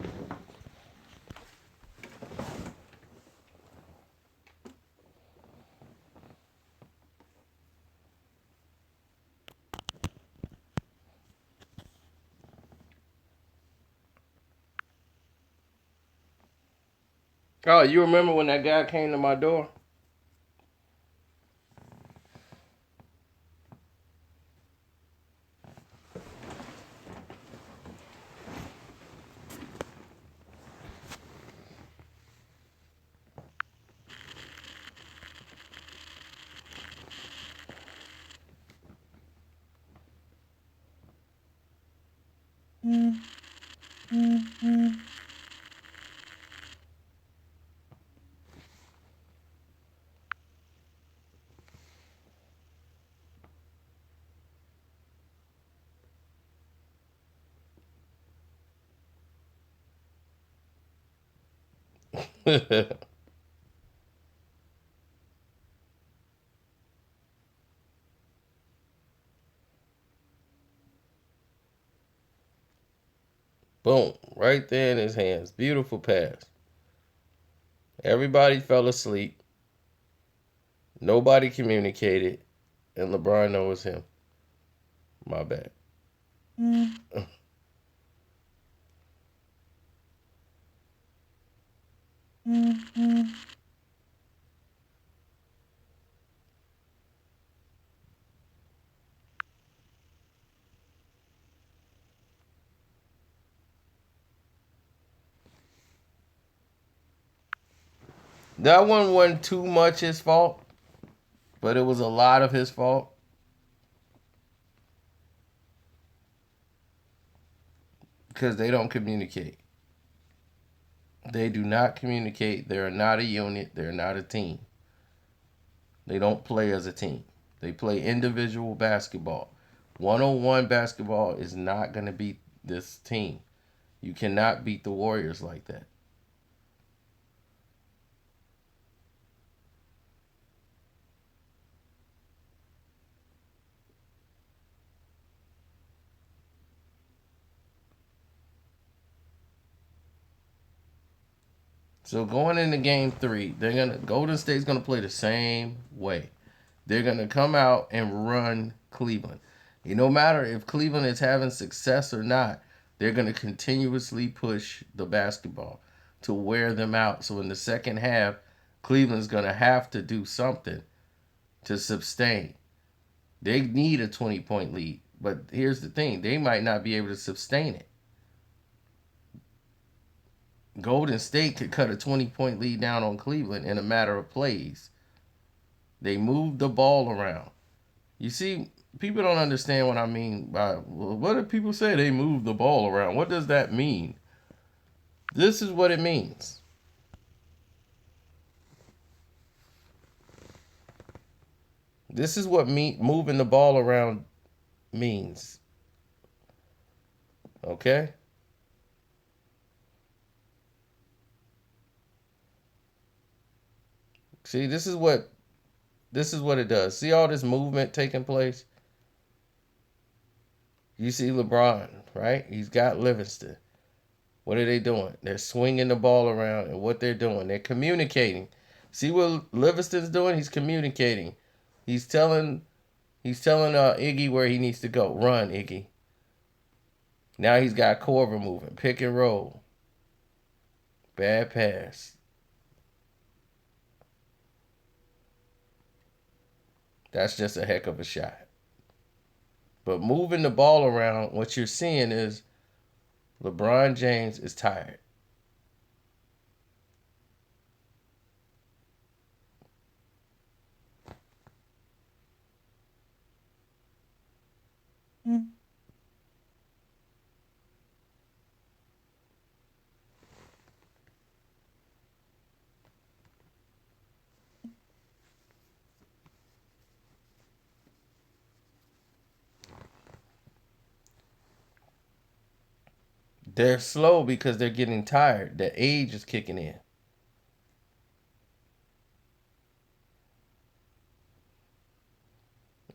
[SPEAKER 1] Oh, you remember when that guy came to my door? Boom, right there in his hands. Beautiful pass. Everybody fell asleep. Nobody communicated. And LeBron knows him. My bad. That one wasn't too much his fault, but it was a lot of his fault. Because they don't communicate. They do not communicate. They're not a unit. They're not a team. They don't play as a team. They play individual basketball. One-on-one basketball is not going to beat this team. You cannot beat the Warriors like that. So going into game 3, Golden State's gonna play the same way. They're gonna come out and run Cleveland. No matter if Cleveland is having success or not, they're gonna continuously push the basketball to wear them out. So in the second half, Cleveland's gonna have to do something to sustain. They need a 20-point lead, but here's the thing: they might not be able to sustain it. Golden State could cut a 20-point lead down on Cleveland in a matter of plays. They moved the ball around. You see, people don't understand what I mean by, well, what do people say they move the ball around? What does that mean? This is what it means. This is what moving the ball around means. Okay? See, this is what it does. See all this movement taking place? You see LeBron, right? He's got Livingston. What are they doing? They're swinging the ball around, and what they're doing, they're communicating. See what Livingston's doing? He's communicating. He's telling Iggy where he needs to go. Run, Iggy. Now he's got Korver moving. Pick and roll. Bad pass. That's just a heck of a shot. But moving the ball around, what you're seeing is LeBron James is tired. They're slow because they're getting tired. The age is kicking in.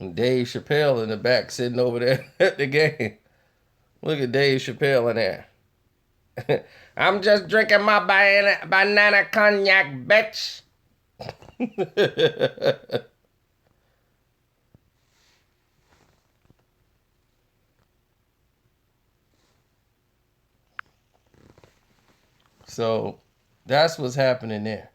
[SPEAKER 1] And Dave Chappelle in the back sitting over there at the game. Look at Dave Chappelle in there. I'm just drinking my banana cognac, bitch. So that's what's happening there.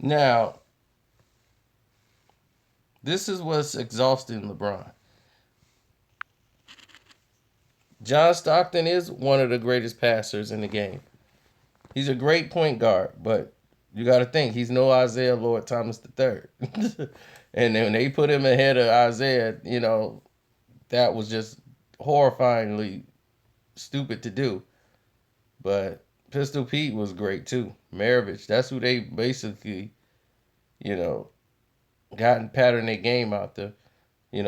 [SPEAKER 1] Now, this is what's exhausting LeBron. John Stockton is one of the greatest passers in the game. He's a great point guard, but you got to think he's no Isaiah Lord Thomas III. And then when they put him ahead of Isaiah, that was just horrifyingly stupid to do. But Pistol Pete was great too. Maravich, that's who they basically, you know, got and patterned their game out there.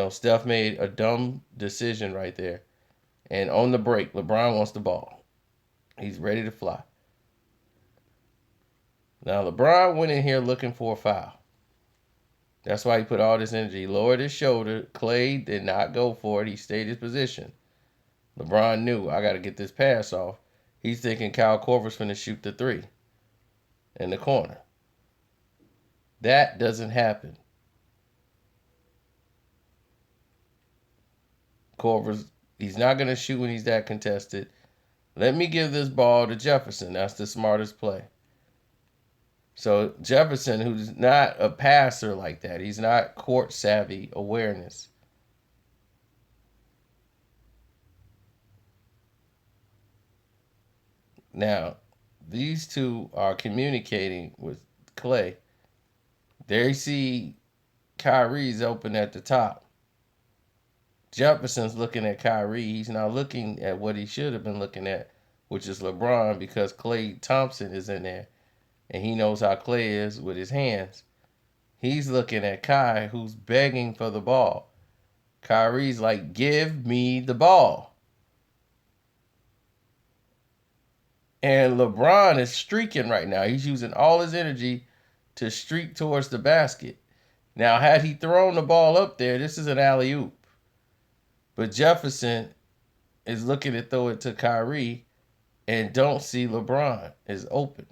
[SPEAKER 1] Steph made a dumb decision right there. And on the break, LeBron wants the ball. He's ready to fly. Now, LeBron went in here looking for a foul. That's why he put all this energy. He lowered his shoulder. Clay did not go for it. He stayed his position. LeBron knew, I got to get this pass off. He's thinking Kyle Korver's going to shoot the three in the corner. That doesn't happen. He's not going to shoot when he's that contested. Let me give this ball to Jefferson. That's the smartest play. So Jefferson, who's not a passer like that, he's not court savvy awareness. Now, these two are communicating with Clay. They see Kyrie's open at the top. Jefferson's looking at Kyrie. He's not looking at what he should have been looking at, which is LeBron, because Klay Thompson is in there. And he knows how Clay is with his hands. He's looking at Kai, who's begging for the ball. Kyrie's like, give me the ball. And LeBron is streaking right now. He's using all his energy to streak towards the basket. Now, had he thrown the ball up there, this is an alley-oop. But Jefferson is looking to throw it to Kyrie and don't see LeBron is open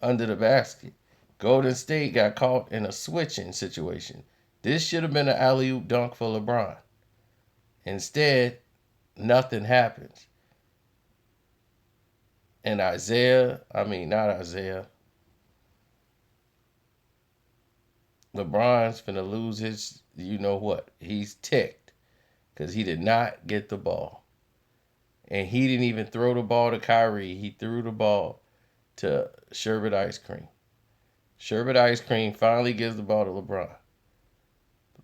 [SPEAKER 1] under the basket. Golden State got caught in a switching situation. This should have been an alley-oop dunk for LeBron. Instead, nothing happens. And not Isaiah, LeBron's finna lose his, you know what? He's ticked because he did not get the ball. And he didn't even throw the ball to Kyrie. He threw the ball to Sherbet Ice Cream. Sherbet Ice Cream finally gives the ball to LeBron.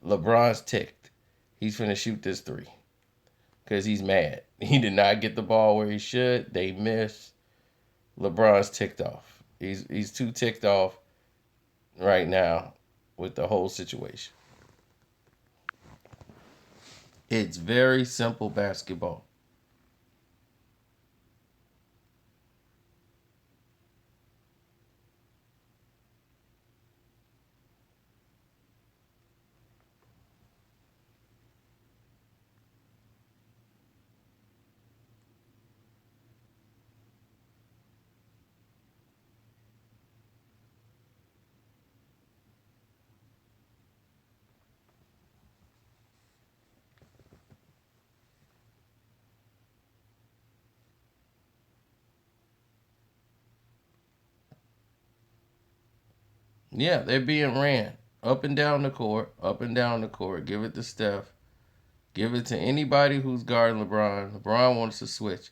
[SPEAKER 1] LeBron's ticked. He's finna shoot this three because he's mad. He did not get the ball where he should. They missed. LeBron's ticked off. He's too ticked off right now with the whole situation. It's very simple basketball. Yeah, they're being ran up and down the court, up and down the court. Give it to Steph. Give it to anybody who's guarding LeBron. LeBron wants to switch.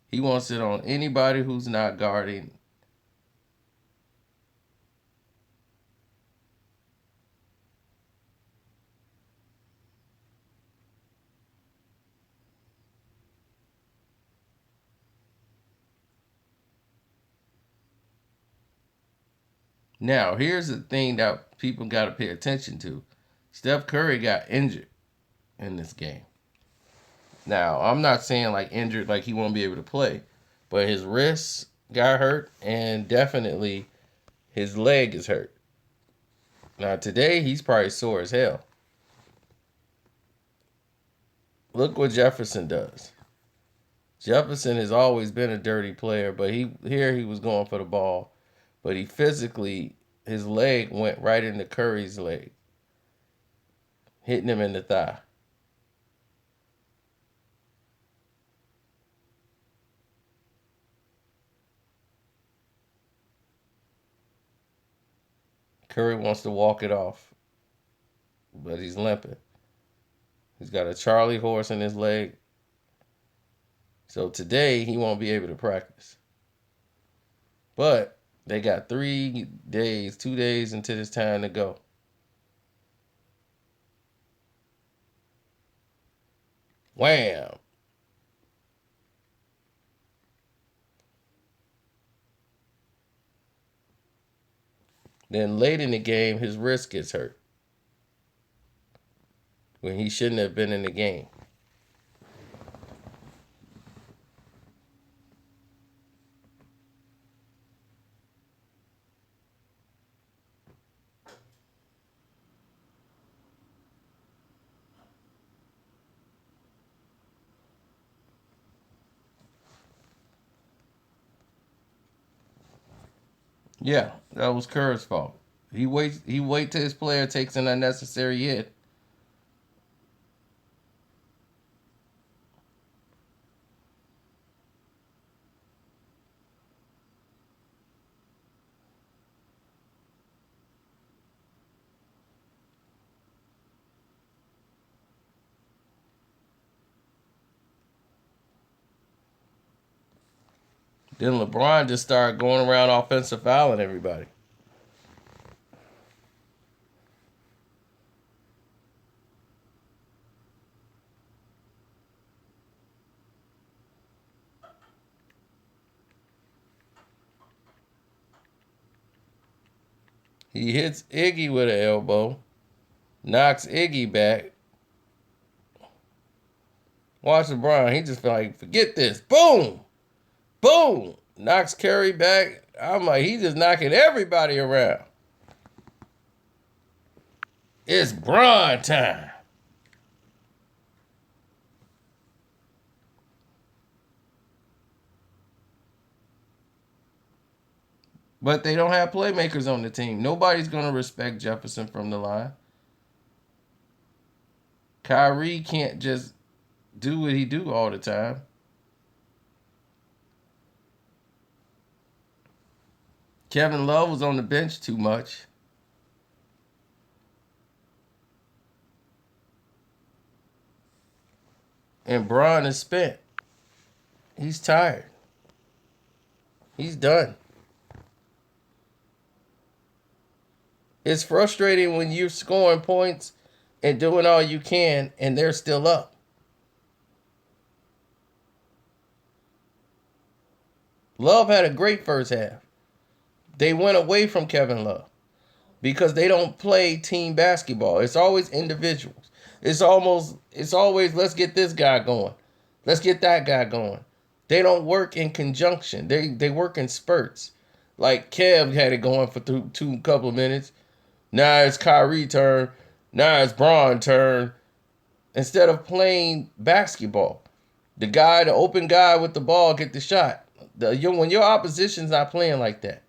[SPEAKER 1] He wants it on anybody who's not guarding. Now, here's the thing that people got to pay attention to. Steph Curry got injured in this game. Now, I'm not saying like injured like he won't be able to play, but his wrist got hurt and definitely his leg is hurt. Now, today he's probably sore as hell. Look what Jefferson does. Jefferson has always been a dirty player, but he was going for the ball, but he physically his leg went right into Curry's leg, hitting him in the thigh. Curry wants to walk it off, but he's limping. He's got a Charlie horse in his leg. So today he won't be able to practice. But they got 3 days, 2 days until it's time to go. Wham! Then late in the game, his wrist gets hurt when he shouldn't have been in the game. Yeah, that was Kerr's fault. He wait till his player takes an unnecessary hit. Then LeBron just started going around offensive fouling everybody. He hits Iggy with an elbow, knocks Iggy back. Watch LeBron. He just felt like, forget this. Boom! Boom! Knocks Curry back. I'm like, he just knocking everybody around. It's Bron time. But they don't have playmakers on the team. Nobody's going to respect Jefferson from the line. Kyrie can't just do what he do all the time. Kevin Love was on the bench too much. And Bron is spent. He's tired. He's done. It's frustrating when you're scoring points and doing all you can and they're still up. Love had a great first half. They went away from Kevin Love because they don't play team basketball. It's always individuals. It's always let's get this guy going. Let's get that guy going. They don't work in conjunction. They work in spurts. Like Kev had it going for two couple of minutes. Now it's Kyrie turn. Now it's Bron turn. Instead of playing basketball, the open guy with the ball, get the shot. When your opposition's not playing like that,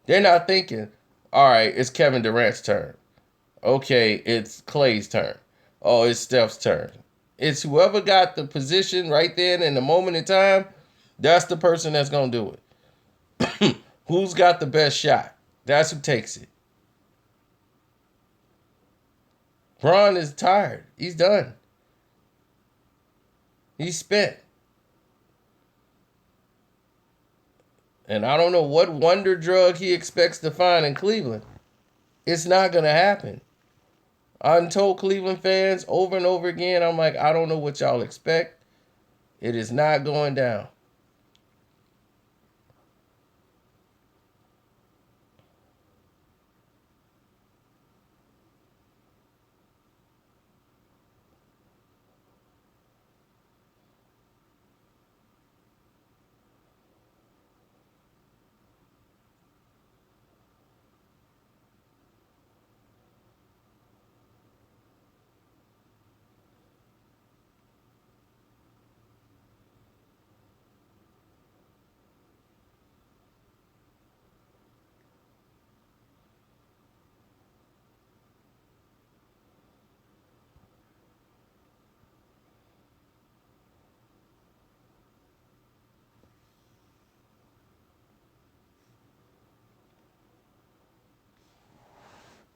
[SPEAKER 1] they're not thinking, all right, it's Kevin Durant's turn. Okay, it's Clay's turn. Oh, it's Steph's turn. It's whoever got the position right then in the moment in time, that's the person that's going to do it. Who's got the best shot? That's who takes it. Bron is tired. He's done. He's spent. And I don't know what wonder drug he expects to find in Cleveland. It's not going to happen. I told Cleveland fans over and over again, I'm like, I don't know what y'all expect. It is not going down.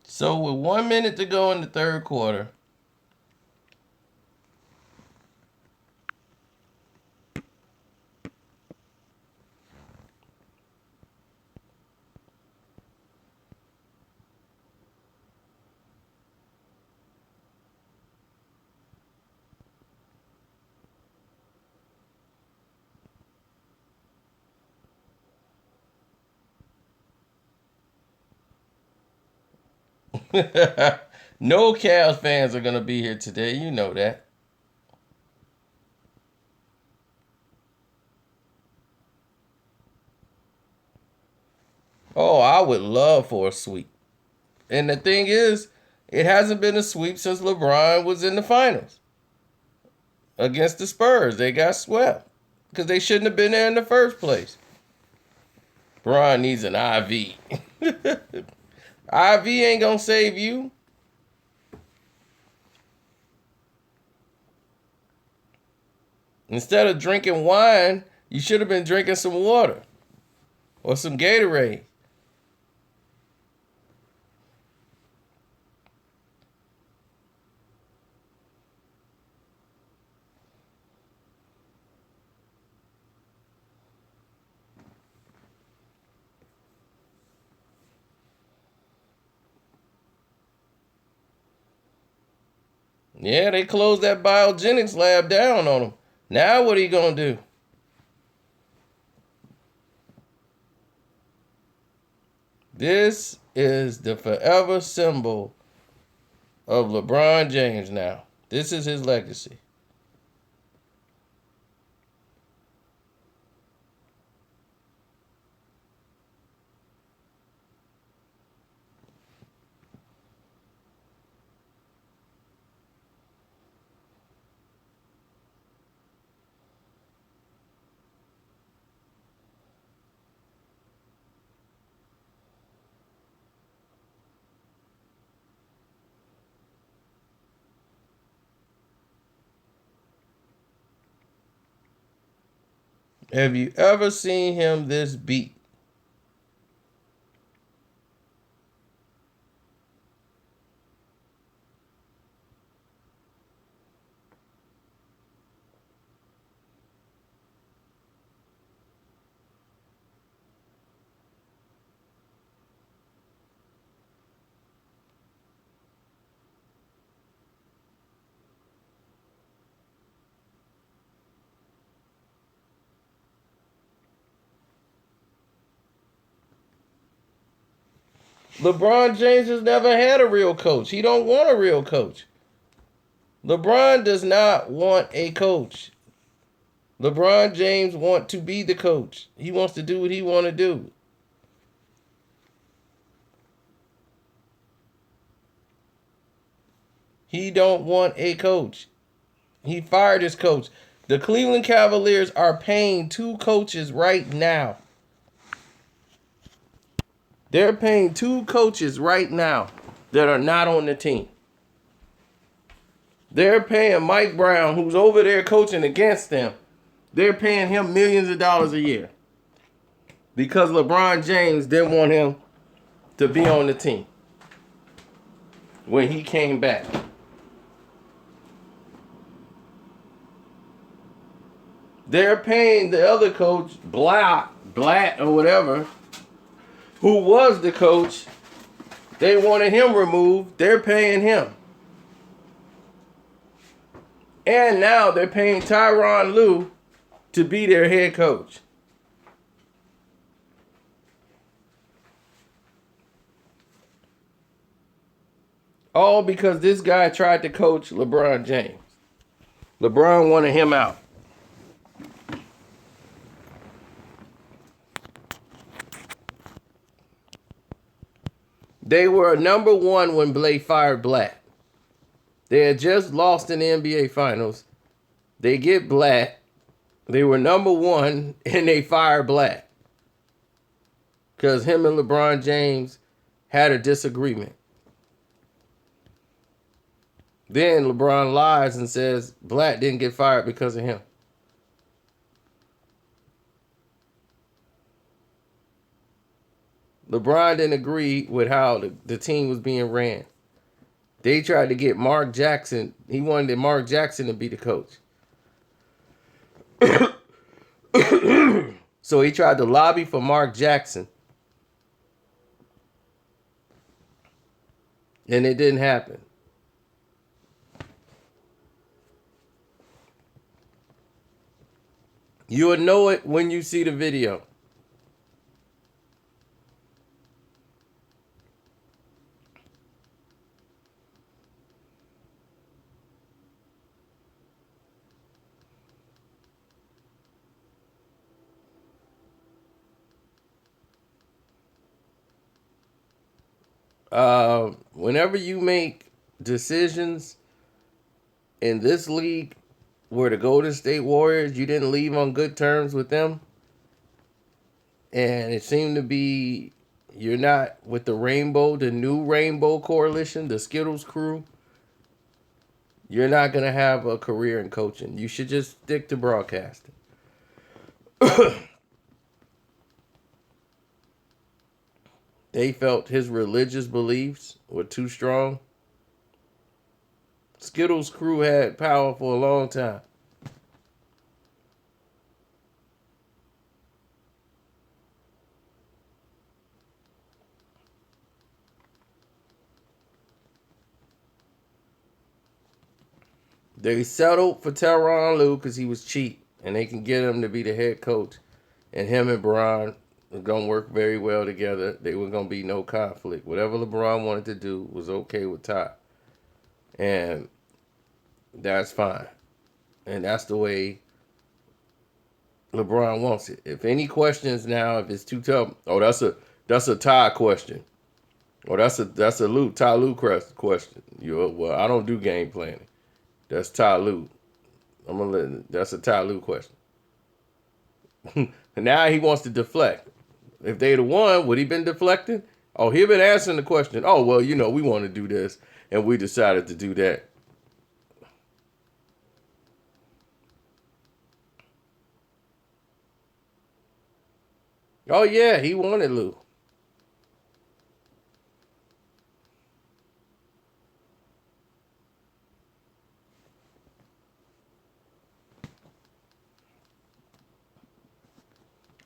[SPEAKER 1] So with 1 minute to go in the third quarter, no Cavs fans are going to be here today. You know that. Oh, I would love for a sweep. And the thing is, it hasn't been a sweep since LeBron was in the finals against the Spurs. They got swept because they shouldn't have been there in the first place. LeBron needs an IV. IV ain't going to save you. Instead of drinking wine, you should have been drinking some water or some Gatorade. Yeah, they closed that biogenics lab down on him. Now what are you going to do? This is the forever symbol of LeBron James now. This is his legacy. Have you ever seen him this beat? LeBron James has never had a real coach. He don't want a real coach. LeBron does not want a coach. LeBron James want to be the coach. He wants to do what he want to do. He don't want a coach. He fired his coach. The Cleveland Cavaliers are paying 2 coaches right now. They're paying 2 coaches right now that are not on the team. They're paying Mike Brown, who's over there coaching against them. They're paying him millions of dollars a year because LeBron James didn't want him to be on the team when he came back. They're paying the other coach, Blatt or whatever, who was the coach. They wanted him removed. They're paying him. And now they're paying Tyronn Lue to be their head coach. All because this guy tried to coach LeBron James. LeBron wanted him out. They were number 1 when Blake fired Blatt. They had just lost in the NBA Finals. They get Blatt. They were number 1, and they fired Blatt. Because him and LeBron James had a disagreement. Then LeBron lies and says Blatt didn't get fired because of him. LeBron didn't agree with how the team was being ran. They tried to get Mark Jackson. He wanted Mark Jackson to be the coach. So he tried to lobby for Mark Jackson. And it didn't happen. You will know it when you see the video. Whenever you make decisions in this league where the Golden State Warriors, you didn't leave on good terms with them, and it seemed to be you're not with the new Rainbow Coalition, the Skittles crew, you're not going to have a career in coaching. You should just stick to broadcasting. They felt his religious beliefs were too strong. Skittles crew had power for a long time. They settled for Tyronn Lue because he was cheap, and they can get him to be the head coach. And him and Bron were going to work very well together. There was going to be no conflict. Whatever LeBron wanted to do was okay with Ty. And that's fine. And that's the way LeBron wants it. If any questions now, if it's too tough, that's a Ty question. Or that's a Ty Lue question. Well, I don't do game planning. That's Ty Lue. That's a Ty Lue question. Now he wants to deflect. If they'd have won, would he been deflecting? Oh, he been answering the question. Oh, well, we want to do this, and we decided to do that. Oh yeah, he wanted Lou.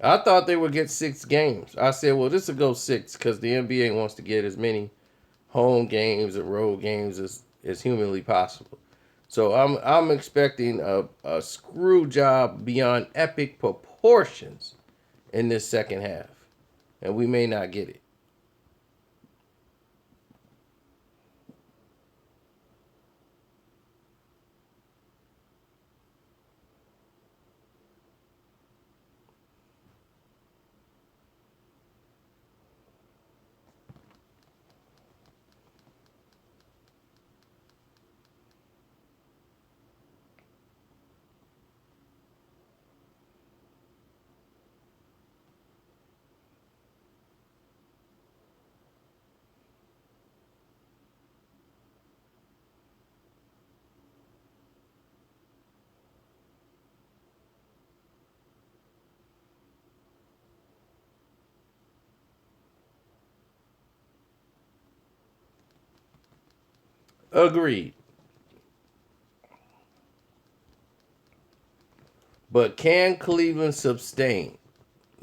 [SPEAKER 1] I thought they would get 6 games. I said, well, this will go 6 because the NBA wants to get as many home games and road games as humanly possible. So I'm expecting a screw job beyond epic proportions in this second half, and we may not get it. Agreed. But can Cleveland sustain?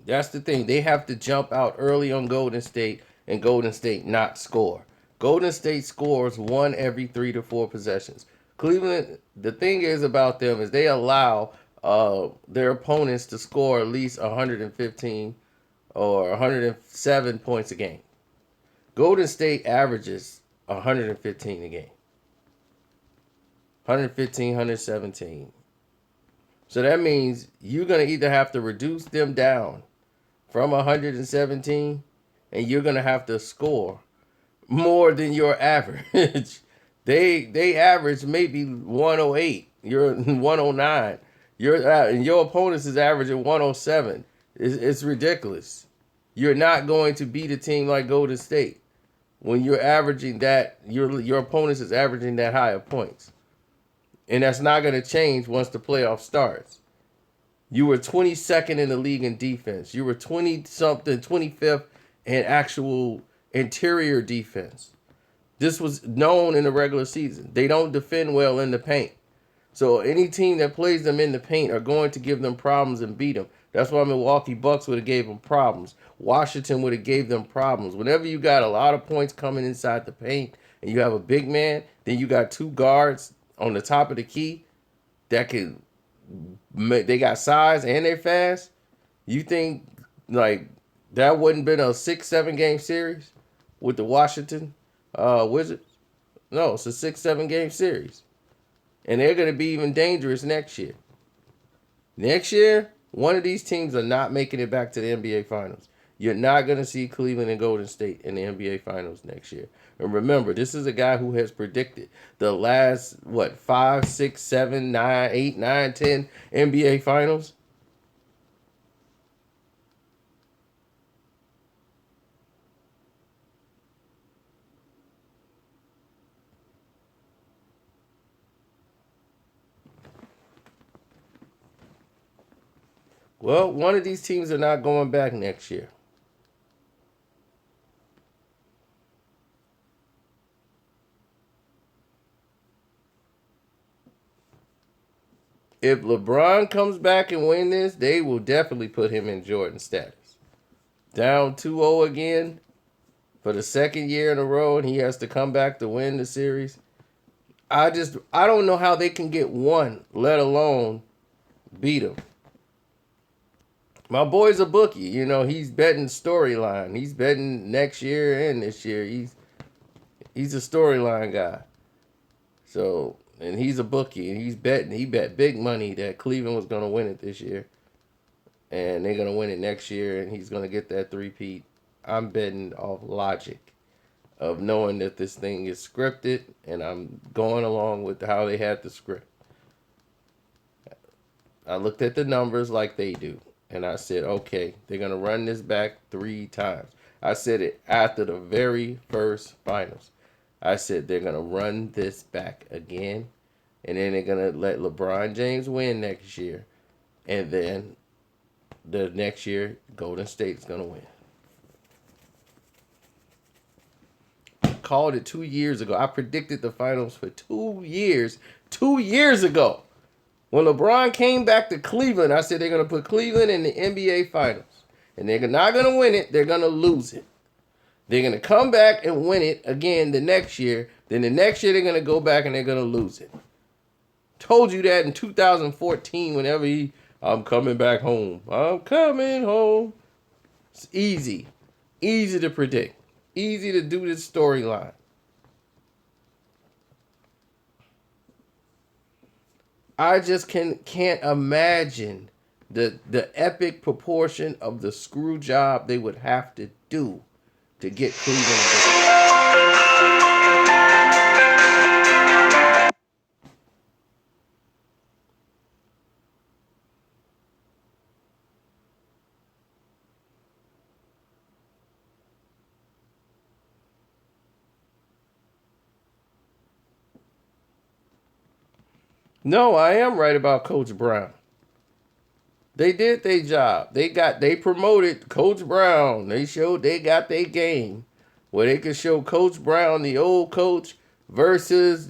[SPEAKER 1] That's the thing. They have to jump out early on Golden State and Golden State not score. Golden State scores one every 3 to 4 possessions. Cleveland, the thing is about them is they allow their opponents to score at least 115 or 107 points a game. Golden State averages 115 a game. 115, 117. So that means you're going to either have to reduce them down from 117 and you're going to have to score more than your average. They average maybe 108. You're 109. Your opponents is averaging 107. It's ridiculous. You're not going to beat a team like Golden State when you're averaging that. Your opponents is averaging that high of points, and that's not going to change once the playoff starts. You were 22nd in the league in defense. You were 20 something, 25th in actual interior defense. This was known in the regular season. They don't defend well in the paint. So any team that plays them in the paint are going to give them problems and beat them. That's why Milwaukee Bucks would have gave them problems. Washington would have gave them problems. Whenever you got a lot of points coming inside the paint and you have a big man, then you got 2 guards on the top of the key that can, they got size and they're fast. You think like that wouldn't been a 6-7 game series with the Washington Wizards? No, it's a 6-7 game series. And they're going to be even dangerous next year. Next year, one of these teams are not making it back to the NBA Finals. You're not going to see Cleveland and Golden State in the NBA Finals next year. And remember, this is a guy who has predicted the last, 5, 6, 7, 9, 8, 9, 10 NBA Finals. Well, one of these teams are not going back next year. If LeBron comes back and win this, they will definitely put him in Jordan status. Down 2-0 again for the second year in a row, and he has to come back to win the series. I don't know how they can get one, let alone beat him. My boy's a bookie. He's betting storyline. He's betting next year and this year. He's a storyline guy. So, and he's a bookie, and he's betting. He bet big money that Cleveland was going to win it this year, and they're going to win it next year, and he's going to get that three-peat. I'm betting off logic of knowing that this thing is scripted, and I'm going along with how they had the script. I looked at the numbers like they do, and I said, okay, they're going to run this back 3 times. I said it after the very first finals. I said they're going to run this back again, and then they're going to let LeBron James win next year, and then the next year Golden State's going to win. I called it 2 years ago. I predicted the finals for 2 years. 2 years ago. When LeBron came back to Cleveland, I said they're going to put Cleveland in the NBA finals. And they're not going to win it. They're going to lose it. They're going to come back and win it again the next year. Then the next year they're going to go back and they're going to lose it. Told you that in 2014 whenever I'm coming back home. I'm coming home. It's easy. Easy to predict. Easy to do this storyline. I just can't imagine the epic proportion of the screw job they would have to do to get Cleveland. No, I am right about Coach Brown. They did their job. They promoted Coach Brown. They showed they got their game where they could show Coach Brown, the old coach, versus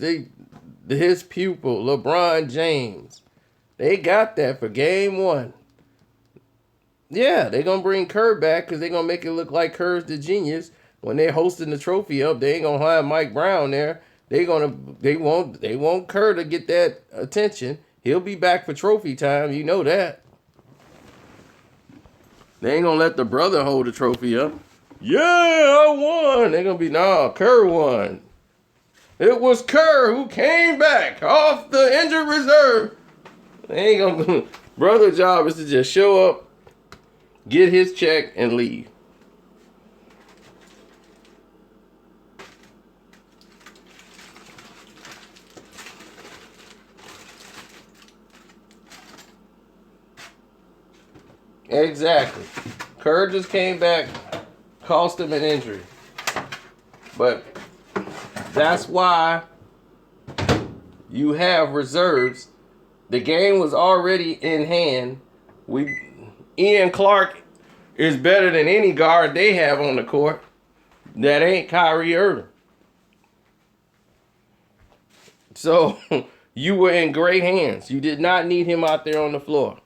[SPEAKER 1] his pupil, LeBron James. They got that for game one. Yeah, they're going to bring Kerr back because they're going to make it look like Kerr's the genius. When they're hosting the trophy up, they ain't going to have Mike Brown there. They want Kerr to get that attention. He'll be back for trophy time. You know that. They ain't going to let the brother hold the trophy up. Yeah, I won. They're going to be, no, Kerr won. It was Kerr who came back off the injured reserve. They ain't going to, brother's job is to just show up, get his check, and leave. Exactly. Kerr just came back, cost him an injury. But that's why you have reserves. The game was already in hand. Ian Clark is better than any guard they have on the court. That ain't Kyrie Irving. So you were in great hands. You did not need him out there on the floor.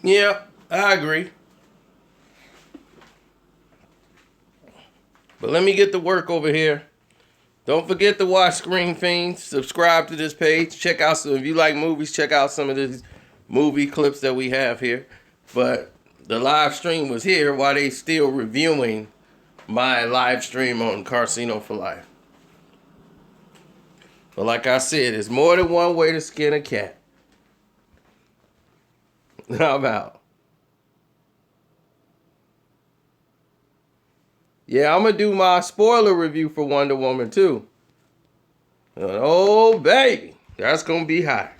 [SPEAKER 1] Yeah, I agree. But let me get to work over here. Don't forget to watch Screen Fiends. Subscribe to this page. Check out some, if you like movies, check out some of these movie clips that we have here. But the live stream was here while they still reviewing my live stream on Karceno for Life. But like I said, there's more than one way to skin a cat. How about? Yeah, I'm going to do my spoiler review for Wonder Woman too. Oh, baby. That's going to be hot.